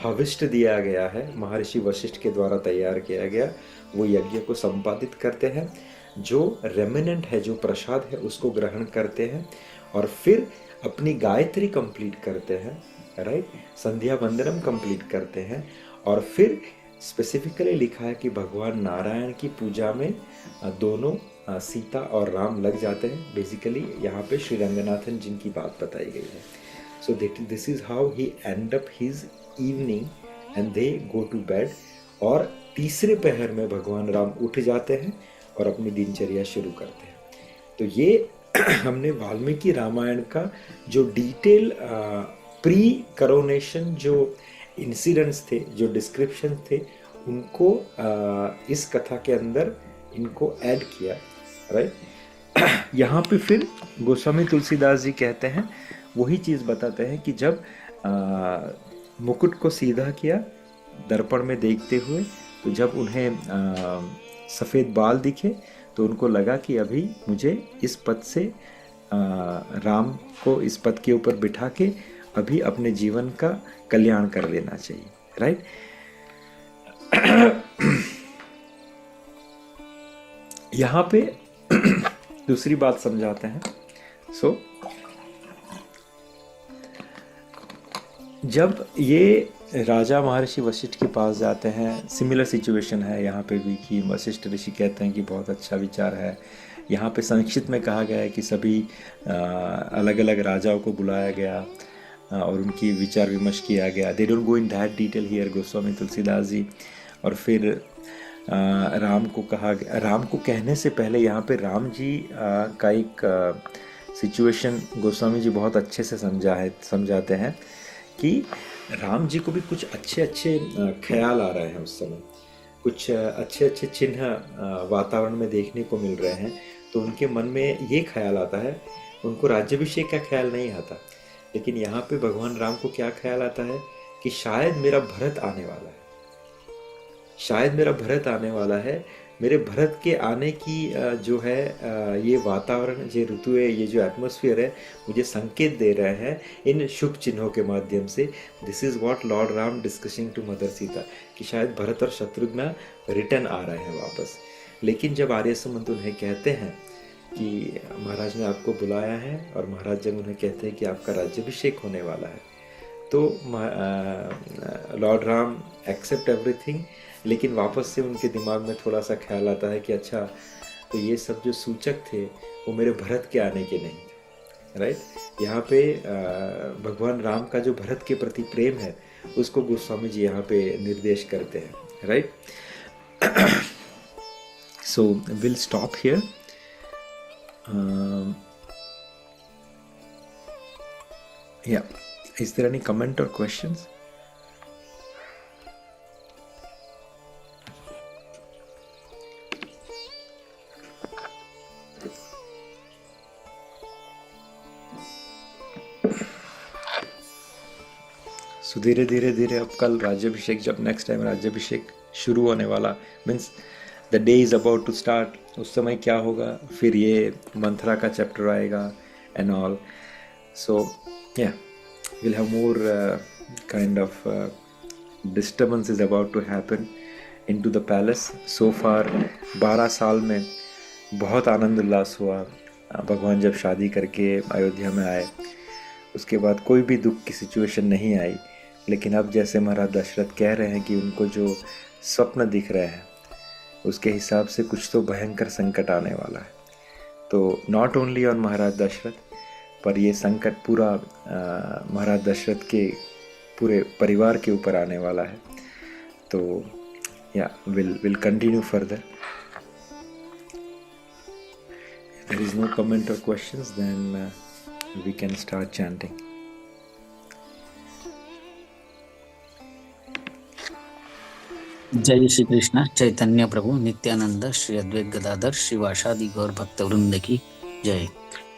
C: हविष्ट दिया गया है, महर्षि वशिष्ठ के द्वारा तैयार किया गया, वो यज्ञ को संपादित करते हैं। जो रेमिनेंट है, जो प्रसाद है, उसको ग्रहण करते हैं और फिर अपनी गायत्री कंप्लीट करते हैं, राइट, संध्या वंदनम कंप्लीट करते हैं। और फिर स्पेसिफिकली लिखा है कि भगवान नारायण की पूजा में दोनों सीता और राम लग जाते हैं। बेसिकली यहाँ पे श्री रंगनाथन जिनकी बात बताई गई है। So this is how he end up his evening and they go to bed. और तीसरे पहर में भगवान राम उठ जाते हैं और अपनी दिनचर्या शुरू करते हैं। तो ये हमने वाल्मीकि रामायण का जो डिटेल प्री करोनेशन जो इंसिडेंट्स थे, जो डिस्क्रिप्शन थे, उनको इस कथा के अंदर इनको ऐड किया, राइट। यहाँ पे फिर गोस्वामी तुलसीदास जी कहते हैं, वही चीज़ बताते हैं कि जब मुकुट को सीधा किया दर्पण में देखते हुए, तो जब उन्हें सफ़ेद बाल दिखे तो उनको लगा कि अभी मुझे इस पद से राम को इस पद के ऊपर बिठा के अभी अपने जीवन का कल्याण कर लेना चाहिए, राइट। यहाँ पे दूसरी बात समझाते हैं। सो जब ये राजा महर्षि वशिष्ठ के पास जाते हैं, सिमिलर सिचुएशन है यहाँ पे भी कि वशिष्ठ ऋषि कहते हैं कि बहुत अच्छा विचार है। यहाँ पे संक्षिप्त में कहा गया है कि सभी अलग अलग राजाओं को बुलाया गया और उनकी विचार विमर्श किया गया। They don't go in that detail here Goswami Tulsidas ji. और फिर राम को कहा, राम को कहने से पहले यहाँ पे राम जी का एक सिचुएशन गोस्वामी जी बहुत अच्छे से समझाते हैं कि राम जी को भी कुछ अच्छे अच्छे ख्याल आ रहे हैं उस समय, कुछ अच्छे अच्छे चिन्ह वातावरण में देखने को मिल रहे हैं। तो उनके मन में ये ख्याल आता है, उनको राज्याभिषेक का ख्याल नहीं आता, लेकिन यहाँ पे भगवान राम को क्या ख्याल आता है कि शायद मेरा भरत आने वाला है, शायद मेरा भरत आने वाला है। मेरे भरत के आने की जो है ये वातावरण, ये ऋतु है, ये जो एटमॉस्फेयर है, मुझे संकेत दे रहे हैं इन शुभ चिन्हों के माध्यम से। This is what Lord Ram discussing to mother Sita, कि शायद भरत और शत्रुघ्न रिटर्न आ रहे हैं वापस। लेकिन जब आर्य सुमंत उन्हें कहते हैं कि महाराज ने आपको बुलाया है, और महाराज जब उन्हें कहते हैं कि आपका राज्याभिषेक होने वाला है, तो लॉर्ड राम एक्सेप्ट एवरीथिंग। लेकिन वापस से उनके दिमाग में थोड़ा सा ख्याल आता है कि अच्छा, तो ये सब जो सूचक थे वो मेरे भरत के आने के नहीं थे, राइट। यहाँ पे भगवान राम का जो भरत के प्रति प्रेम है उसको गोस्वामी जी यहाँ पे निर्देश करते हैं, right. So we'll stop here. Yeah, is there any comment or questions? So धीरे धीरे धीरे अब कल राज्याभिषेक, जब नेक्स्ट टाइम राज्याभिषेक शुरू होने वाला, means the day is about to start, उस समय क्या होगा, फिर ये मंत्रा का चैप्टर आएगा and all. So yeah will have more kind of disturbance is about to happen in to the palace. So far 12 साल में बहुत आनंद उल्लास हुआ. भगवान जब शादी करके अयोध्या में आए, उसके बाद कोई भी दुख की सिचुएशन नहीं आई. लेकिन अब जैसे महाराज दशरथ कह रहे हैं कि उनको जो स्वप्न दिख रहे हैं, उसके हिसाब से कुछ तो भयंकर संकट आने वाला है. तो नॉट ओनली ऑन महाराज दशरथ, पर ये संकट पूरा महाराज दशरथ के पूरे परिवार के ऊपर आने वाला है. तो या will continue further. There is no comment or questions, then we can start chanting.
D: जय श्री कृष्ण चैतन्य प्रभु नित्यानंद श्री अद्वैत गदाधर श्रीवासादि गौर भक्त वृंद की जय.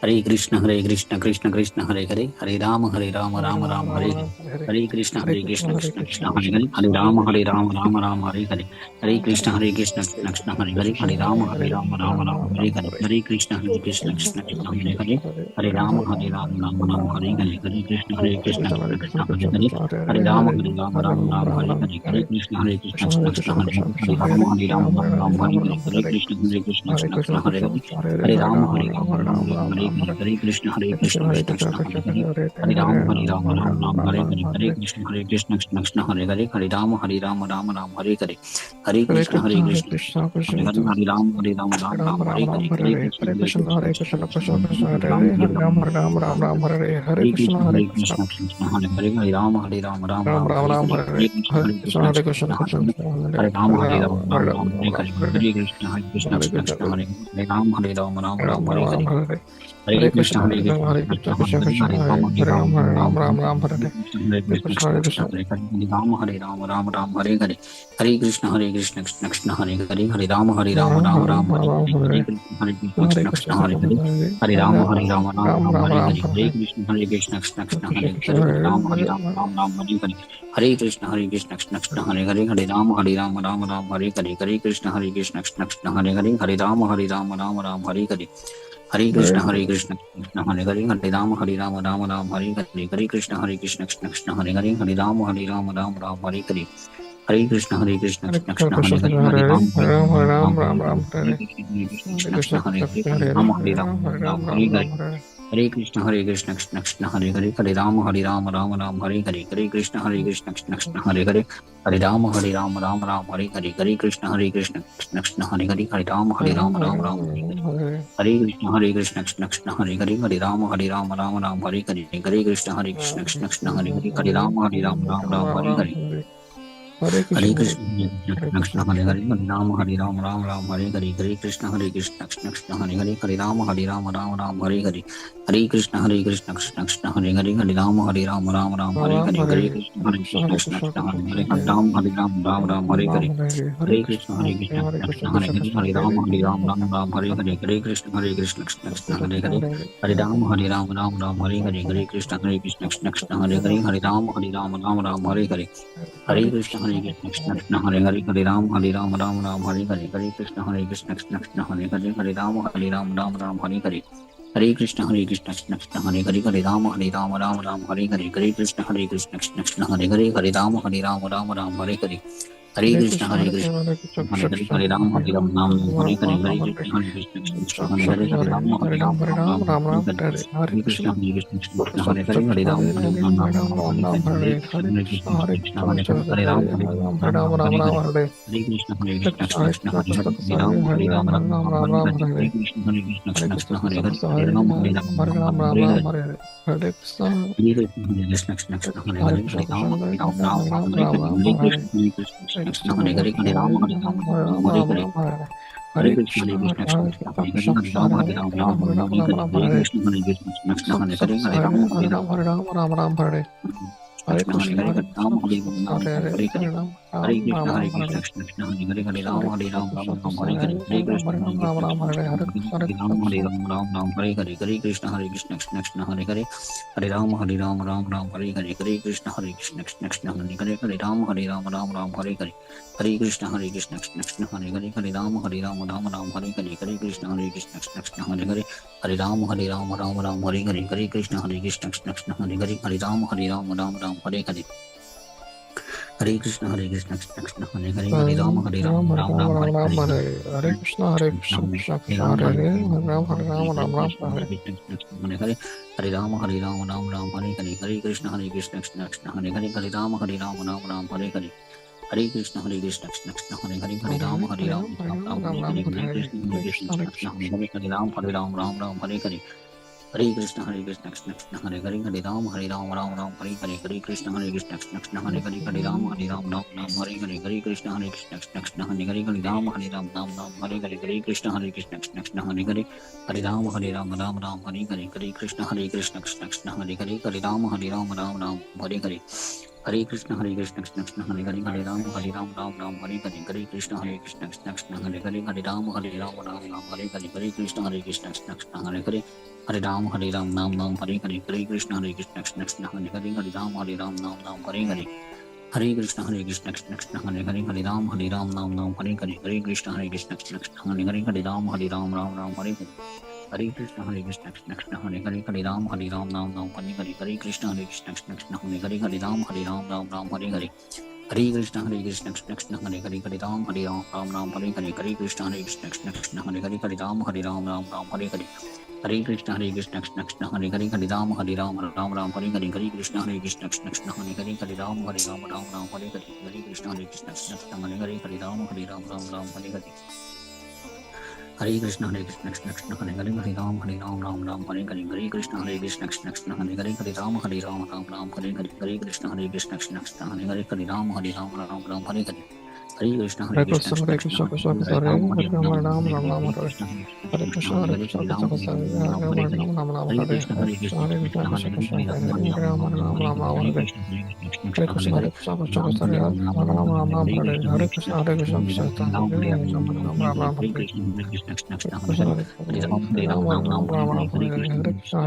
D: हरे कृष्ण कृष्ण कृष्ण हरे हरे, हरे राम राम राम हरे हरे. हरे कृष्ण कृष्ण कृष्ण हरे हरे, हरे राम राम हरे हरे. हरे कृष्ण कृष्ण कृष्ण हरे हरे, हरे राम राम हरे हरे. हरे कृष्ण कृष्ण कृष्ण हरे हरे, हरे राम राम हरे हरे. हरे कृष्ण कृष्ण कृष्ण हरे हरे, हरे राम राम हरे हरे. हरे कृष्ण कृष्ण कृष्ण हरे हरे, हरे राम राम हरे हरे. हरे कृष्ण कृष्ण कृष्ण हरे हरे, हरे राम हरे हरे कृष्ण कृष्ण कृष्ण हरे हरे, हरे राम राम हरे हरे. हरे कृष्ण कृष्ण कृष्ण हरे हरे, हरे राम राम हरे हरे. हरे कृष्ण कृष्ण कृष्ण हरे हरे, हरे राम राम हरे हरे. हरे कृष्ण कृष्ण हरे हरे, हरे राम राम हरे हरे. हरे कृष्ण कृष्ण कृष्ण हरे हरे, हरे राम राम हरे हरे. हरे कृष्ण कृष्ण हरे राम राम हरे हरे. हरे कृष्ण कृष्ण कृष्ण हरे हरे, हरे राम राम हरे हरे. हरे कृष्ण कृष्ण कृष्ण हरे राम राम हरे हरे. हरे कृष्ण कृष्ण हरे राम राम हरे हरे. हरे कृष्ण कृष्ण कृष्ण हरे हरे, हरे राम राम हरे हरे. हरे कृष्ण कृष्ण हरे हरे, हरे राम राम हरे हरे. हरे कृष्ण कृष्ण कृष्ण हरे हरे, हरे राम राम हरे हरे. हरे कृष्ण कृष्ण कृष्ण हरे हरे, हरे राम राम हरे हरे. हरे कृष्ण कृष्ण कृष्ण हरे हरे, हरे राम राम हरे हरे. हरे कृष्ण कृष्ण हरे हरे, हरे राम राम हरे हरे. हरे कृष्ण कृष्ण कृष्ण हरे हरे, हरे राम राम हरे हरे. हरे कृष्ण कृष्ण कृष्ण हरे हरे, हरे राम राम हरे हरे. कृष्ण कृष्ण हरे हरे, हरे राम हरे हरे. हरे कृष्ण कृष्ण कृष्ण हरे हरे, हरे राम राम हरे हरे. हरे कृष्ण कृष्ण कृष्ण हरे हरे, हरे राम राम हरे हरे. हरे कृष्ण कृष्ण कृष्ण हरे हरे, हरे राम राम हरे हरे. हरे कृष्ण कृष्ण कृष्ण हरे हरे, हरे राम राम हरे हरे. हरे कृष्ण कृष्ण कृष्ण हरे हरे, हरे राम राम हरे हरे. हरे कृष्ण कृष्ण हरे हरे, हरे राम राम हरे हरे. हरे कृष्ण कृष्ण कृष्ण हरे हरे, हरे राम राम हरे हरे. हरे कृष्ण कृष्ण कृष्ण हरे हरे, हरे राम राम हरे हरे. हरे कृष्ण कृष्ण कृष्ण हरे हरे, हरे राम हरे हरे. हरे कृष्ण कृष्ण कृष्ण हरे हरे, हरे राम राम हरे हरे. हरे कृष्ण कृष्ण कृष्ण हरे हरे, हरे राम राम हरे हरे. हरे कृष्ण कृष्ण कृष्ण हरे हरे, हरे राम राम हरे हरे. हरे कृष्ण कृष्ण कृष्ण हरे हरे, हरे राम राम हरे हरे. हरे कृष्ण कृष्ण कृष्ण हरे हरे, हरे राम राम हरे हरे. हरे कृष्ण कृष्ण कृष्ण हरे हरे, हरे राम राम हरे हरे. हरे कृष्ण कृष्ण कृष्ण हरे हरे, हरे राम राम हरे हरे. हरे कृष्ण कृष्ण हरे हरे, हरे राम हरे हरे. हरे कृष्ण कृष्ण हरे हरे, हरे राम हरे हरे. हरे कृष्ण कृष्ण हरे हरे, हरे राम हरे हरे. हरे कृष्ण कृष्ण हरे हरे, हरे राम हरे हरे. हरे कृष्ण कृष्ण हरे हरे, हरे राम हरे हरे. हरे कृष्ण कृष्ण हरे हरे, हरे राम हरे हरे. हरे कृष्ण कृष्ण हरे हरे, हरे राम राम हरे हरे. हरे कृष्ण कृष्ण हरे हरे, हरे Ram Hare Hare. Hare Krishna, Hare Krishna, Krishna Krishna, Hare Hare, Hare Ram, Hare Ram, Ram Ram, Hare Hare, Hare Krishna, Hare Krishna, Krishna Krishna, Hare Hare, Hare Ram, Hare Ram,
E: Hare Ram, Ram Ram, Hare Hare
D: Krishna, Hare
E: Krishna,
D: Hare,
E: Hare
D: Hare Ram, Hare
E: Krishna,
D: Ram,
E: Hare
D: Ram
E: Hare,
D: Hare Hare,
E: Hare Ram,
D: Hare
E: Ram
D: Krishna,
E: Ram,
D: Hare
E: Hare
D: Krishna,
E: Hare.
D: Krishna Krishna, Hare Hare, Hare Ram,
E: Hare
D: Hare Ram,
E: Krishna,
D: Ram Ram,
E: Krishna,
D: Hare
E: Hare
D: Hare, Hare
E: Ram,
D: Krishna,
E: Hare
D: Hare
E: Ram, Ram
D: Krishna,
E: Ram,
D: Krishna
E: Hare
D: Krishna,
E: Hare, Hare
D: Hare
E: Krishna,
D: Ram, Hare
E: Krishna.
D: Ram, Ram Ram, Hare Hare, Hare Krishna, Hare Krishna, Krishna Krishna, Hare Hare, Hare Ram, Hare Ram, Ram Ram, Hare Hare, Hare Krishna, Hare Krishna, Krishna Krishna, Hare Hare, Hare Ram, Hare Ram, Ram Ram, Hare Hare, Hare Krishna, Hare Krishna, Krishna Krishna, Hare Hare, Hare Ram, Hare Ram, Ram Ram, Hare Hare, Hare Krishna, Hare Krishna, Krishna Krishna, Hare Hare, Hare Ram, Hare Ram, Ram Ram, Hare Hare, Hare Krishna, Hare Krishna, Krishna Krishna, Hare Hare, Hare Ram, Hare Ram, Ram Ram, Hare Hare, Hare Krishna, Hare Krishna, Krishna Krishna, Hare Hare, Hare Ram, Hare Ram,
E: Ram, Hare
D: Ram
E: Ram,
D: Ram,
E: Ram
D: Hare
E: Ram,
D: Hare,
E: Hare Hare Krishna, Hare Krishna, Krishna Krishna, Hare Hare, Hare Ram, Hare Ram, Ram Ram, Hare Hare.
D: Hare Ram, Hare Ram, Ram Ram, Hare Hare, Hare Krishna, Hare Krishna, Krishna Krishna, Hare Hare, Hare Ram, Hare Ram, Ram Ram, Hare Hare, Hare Krishna, Hare Krishna, Krishna Krishna, Hare Hare, Hare Ram, Hare Ram, Ram Ram, Hare Hare, Hare Krishna, Hare Krishna, Krishna Krishna, Hare Hare, Hare Ram, Hare Ram, Ram Ram, Hare Hare, Hare Krishna, Hare Krishna, Krishna Krishna, Hare Hare, Hare Ram, Hare Ram, Ram Ram, Hare Hare, Hare Krishna, Hare Krishna, Krishna Krishna, Hare Hare, Hare Ram, Hare Ram, Ram Ram, Hare Hare, Hare Krishna, Hare Krishna, Krishna Krishna, Hare Hare, Hare Ram, Hare Ram, Ram Ram, Hare Hare, Hare Krishna, Hare Krishna, Krishna Krishna, Hare Hare, Hare Ram, Hare Ram, Ram Ram, Hare Hare, Hare Krishna, Hare Krishna, Krishna Krishna, Hare Hare, Hare Ram, Hare Ram, Ram Ram, Hare Hare, Hare Krishna, Hare Krishna, Krishna Krishna, Hare Hare, Hare Ram, Hare Ram, Ram Ram, Hare Hare, Hare Krishna, Hare Krishna, Krishna Krishna, Hare Hare, Hare Ram, Hare Ram, Ram Ram, Hare Hare, Hare Krishna, Hare Krishna, Krishna Krishna, Hare Hare, Hare Ram, Hare Ram, Nam Nam, Hare Hare, Hare Krishna, Hare Krishna, Krishna Krishna, Hare Hare, Hare Ram, Hare Ram, Nam Nam, Hare Hare, Hare Krishna, Hare Krishna, Krishna Krishna, Hare Hare, Hare Ram, Hare Ram, Nam Nam, Hare Hare, Hare Krishna, Hare Krishna, Krishna Krishna, Hare Hare, Hare Ram, Hare Ram, Ram Ram, Hare Hare, Hare Krishna, Hare Krishna, Krishna Krishna, Hare Hare, Hare Ram, Hare Ram, Nam Nam, Hare Hare, Hare Krishna, Hare Krishna, Krishna Krishna, Hare Hare, Hare Ram, Hare Ram, Ram Ram, Hare Hare, Hare Krishna, Hare Krishna, Krishna Krishna, Hare Hare, Hare Ram, Hare Ram, Ram Ram, Hare Hare, Hare Krishna, Hare Krishna, Krishna Krishna, Hare Hare, Hare Ram, Hare Ram, Ram Ram, Hare Hare, Hare Krishna, Hare Krishna, Krishna Krishna, Hare Hare, Hare Ram, Hare Ram, Ram Ram, Hare Hare, Hare Krishna, Hare Krishna, Krishna Krishna, Hare Hare, Hare Ram, Hare Ram, Ram Ram, Hare Hare, Hare Krishna, Hare Krishna, Krishna Krishna, Hare Hare, Hare Ram, Hare Ram, Ram Ram, Hare Hare, Hare Krishna, Hare Krishna, Krishna Krishna, Hare Hare, Hare Ram, Hare Ram, Ram Ram, Hare Hare, Hare Krishna, Hare Krishna, Krishna Krishna, Hare Hare, Hare Ram, Hare Ram, Ram Ram, Hare Hare, Hare Krishna, Hare Krishna, Krishna Krishna, Hare Hare, Hare Ram, Hare Ram, Ram Ram, Hare Hare, Hare Krishna, Hare
E: Hare
D: Krishna,
E: Krishna,
D: Krishna
E: Hare
D: Krishna,
E: Krishna,
D: Hare
E: Krishna
D: Hare,
E: Krishna,
D: Hare
E: Hare
D: Ram,
E: Hare,
D: Hare
E: Hare
D: Ram,
E: Ram,
D: Ram
E: Ram
D: Hare
E: Ram,
D: Hare,
E: Hare
D: Krishna, Hare
E: Hare
D: Krishna,
E: Krishna,
D: Krishna,
E: Hare
D: Hare
E: Krishna,
D: Hare,
E: Krishna
D: Ram,
E: Krishna,
D: Hare Ram,
E: Hare
D: Ram
E: Hare,
D: Hare
E: Hare
D: Hare,
E: Ram, Ram Ram,
D: Hare
E: Hare
D: Krishna,
E: Hare
D: Hare
E: Krishna,
D: Krishna,
E: Hare
D: Krishna
E: Krishna,
D: Krishna, Hare
E: Krishna
D: Hare,
E: Krishna,
D: Hare
E: Hare
D: Ram,
E: Hare,
D: Hare
E: Hare
D: Ram,
E: Ram,
D: Ram
E: Hare
D: Ram,
E: Ram,
D: Hare
E: Ram
D: Hare,
E: Ram,
D: Hare
E: Hare
D: Krishna, Hare Krishna, Krishna
E: Hare
D: Krishna, Hare
E: Krishna,
D: Hare,
E: Hare Krishna, Krishna
D: Ram,
E: Krishna,
D: Hare
E: Hare
D: Ram,
E: Hare
D: Ram Ram,
E: Ram,
D: Hare
E: Ram,
D: Hare,
E: Hare
D: Krishna,
E: Hare
D: Hare
E: Krishna,
D: Krishna,
E: Hare
D: Krishna
E: Krishna,
D: Krishna,
E: Krishna
D: Hare
E: Hare
D: Hare,
E: Hare,
D: Ram, Hare Ram,
E: Ram
D: Hare
E: Ram,
D: Hare,
E: Ram,
D: Hare
E: Hare
D: Krishna, Hare Krishna, Krishna Krishna, Hare Hare,
E: Krishna,
D: Hare
E: Hare
D: Ram,
E: Ram,
D: Hare
E: Ram
D: Ram, Ram
E: Ram,
D: Ram,
E: Ram
D: Hare
E: Ram,
D: Hare,
E: Hare
D: Hare
E: Hare
D: Krishna,
E: Krishna,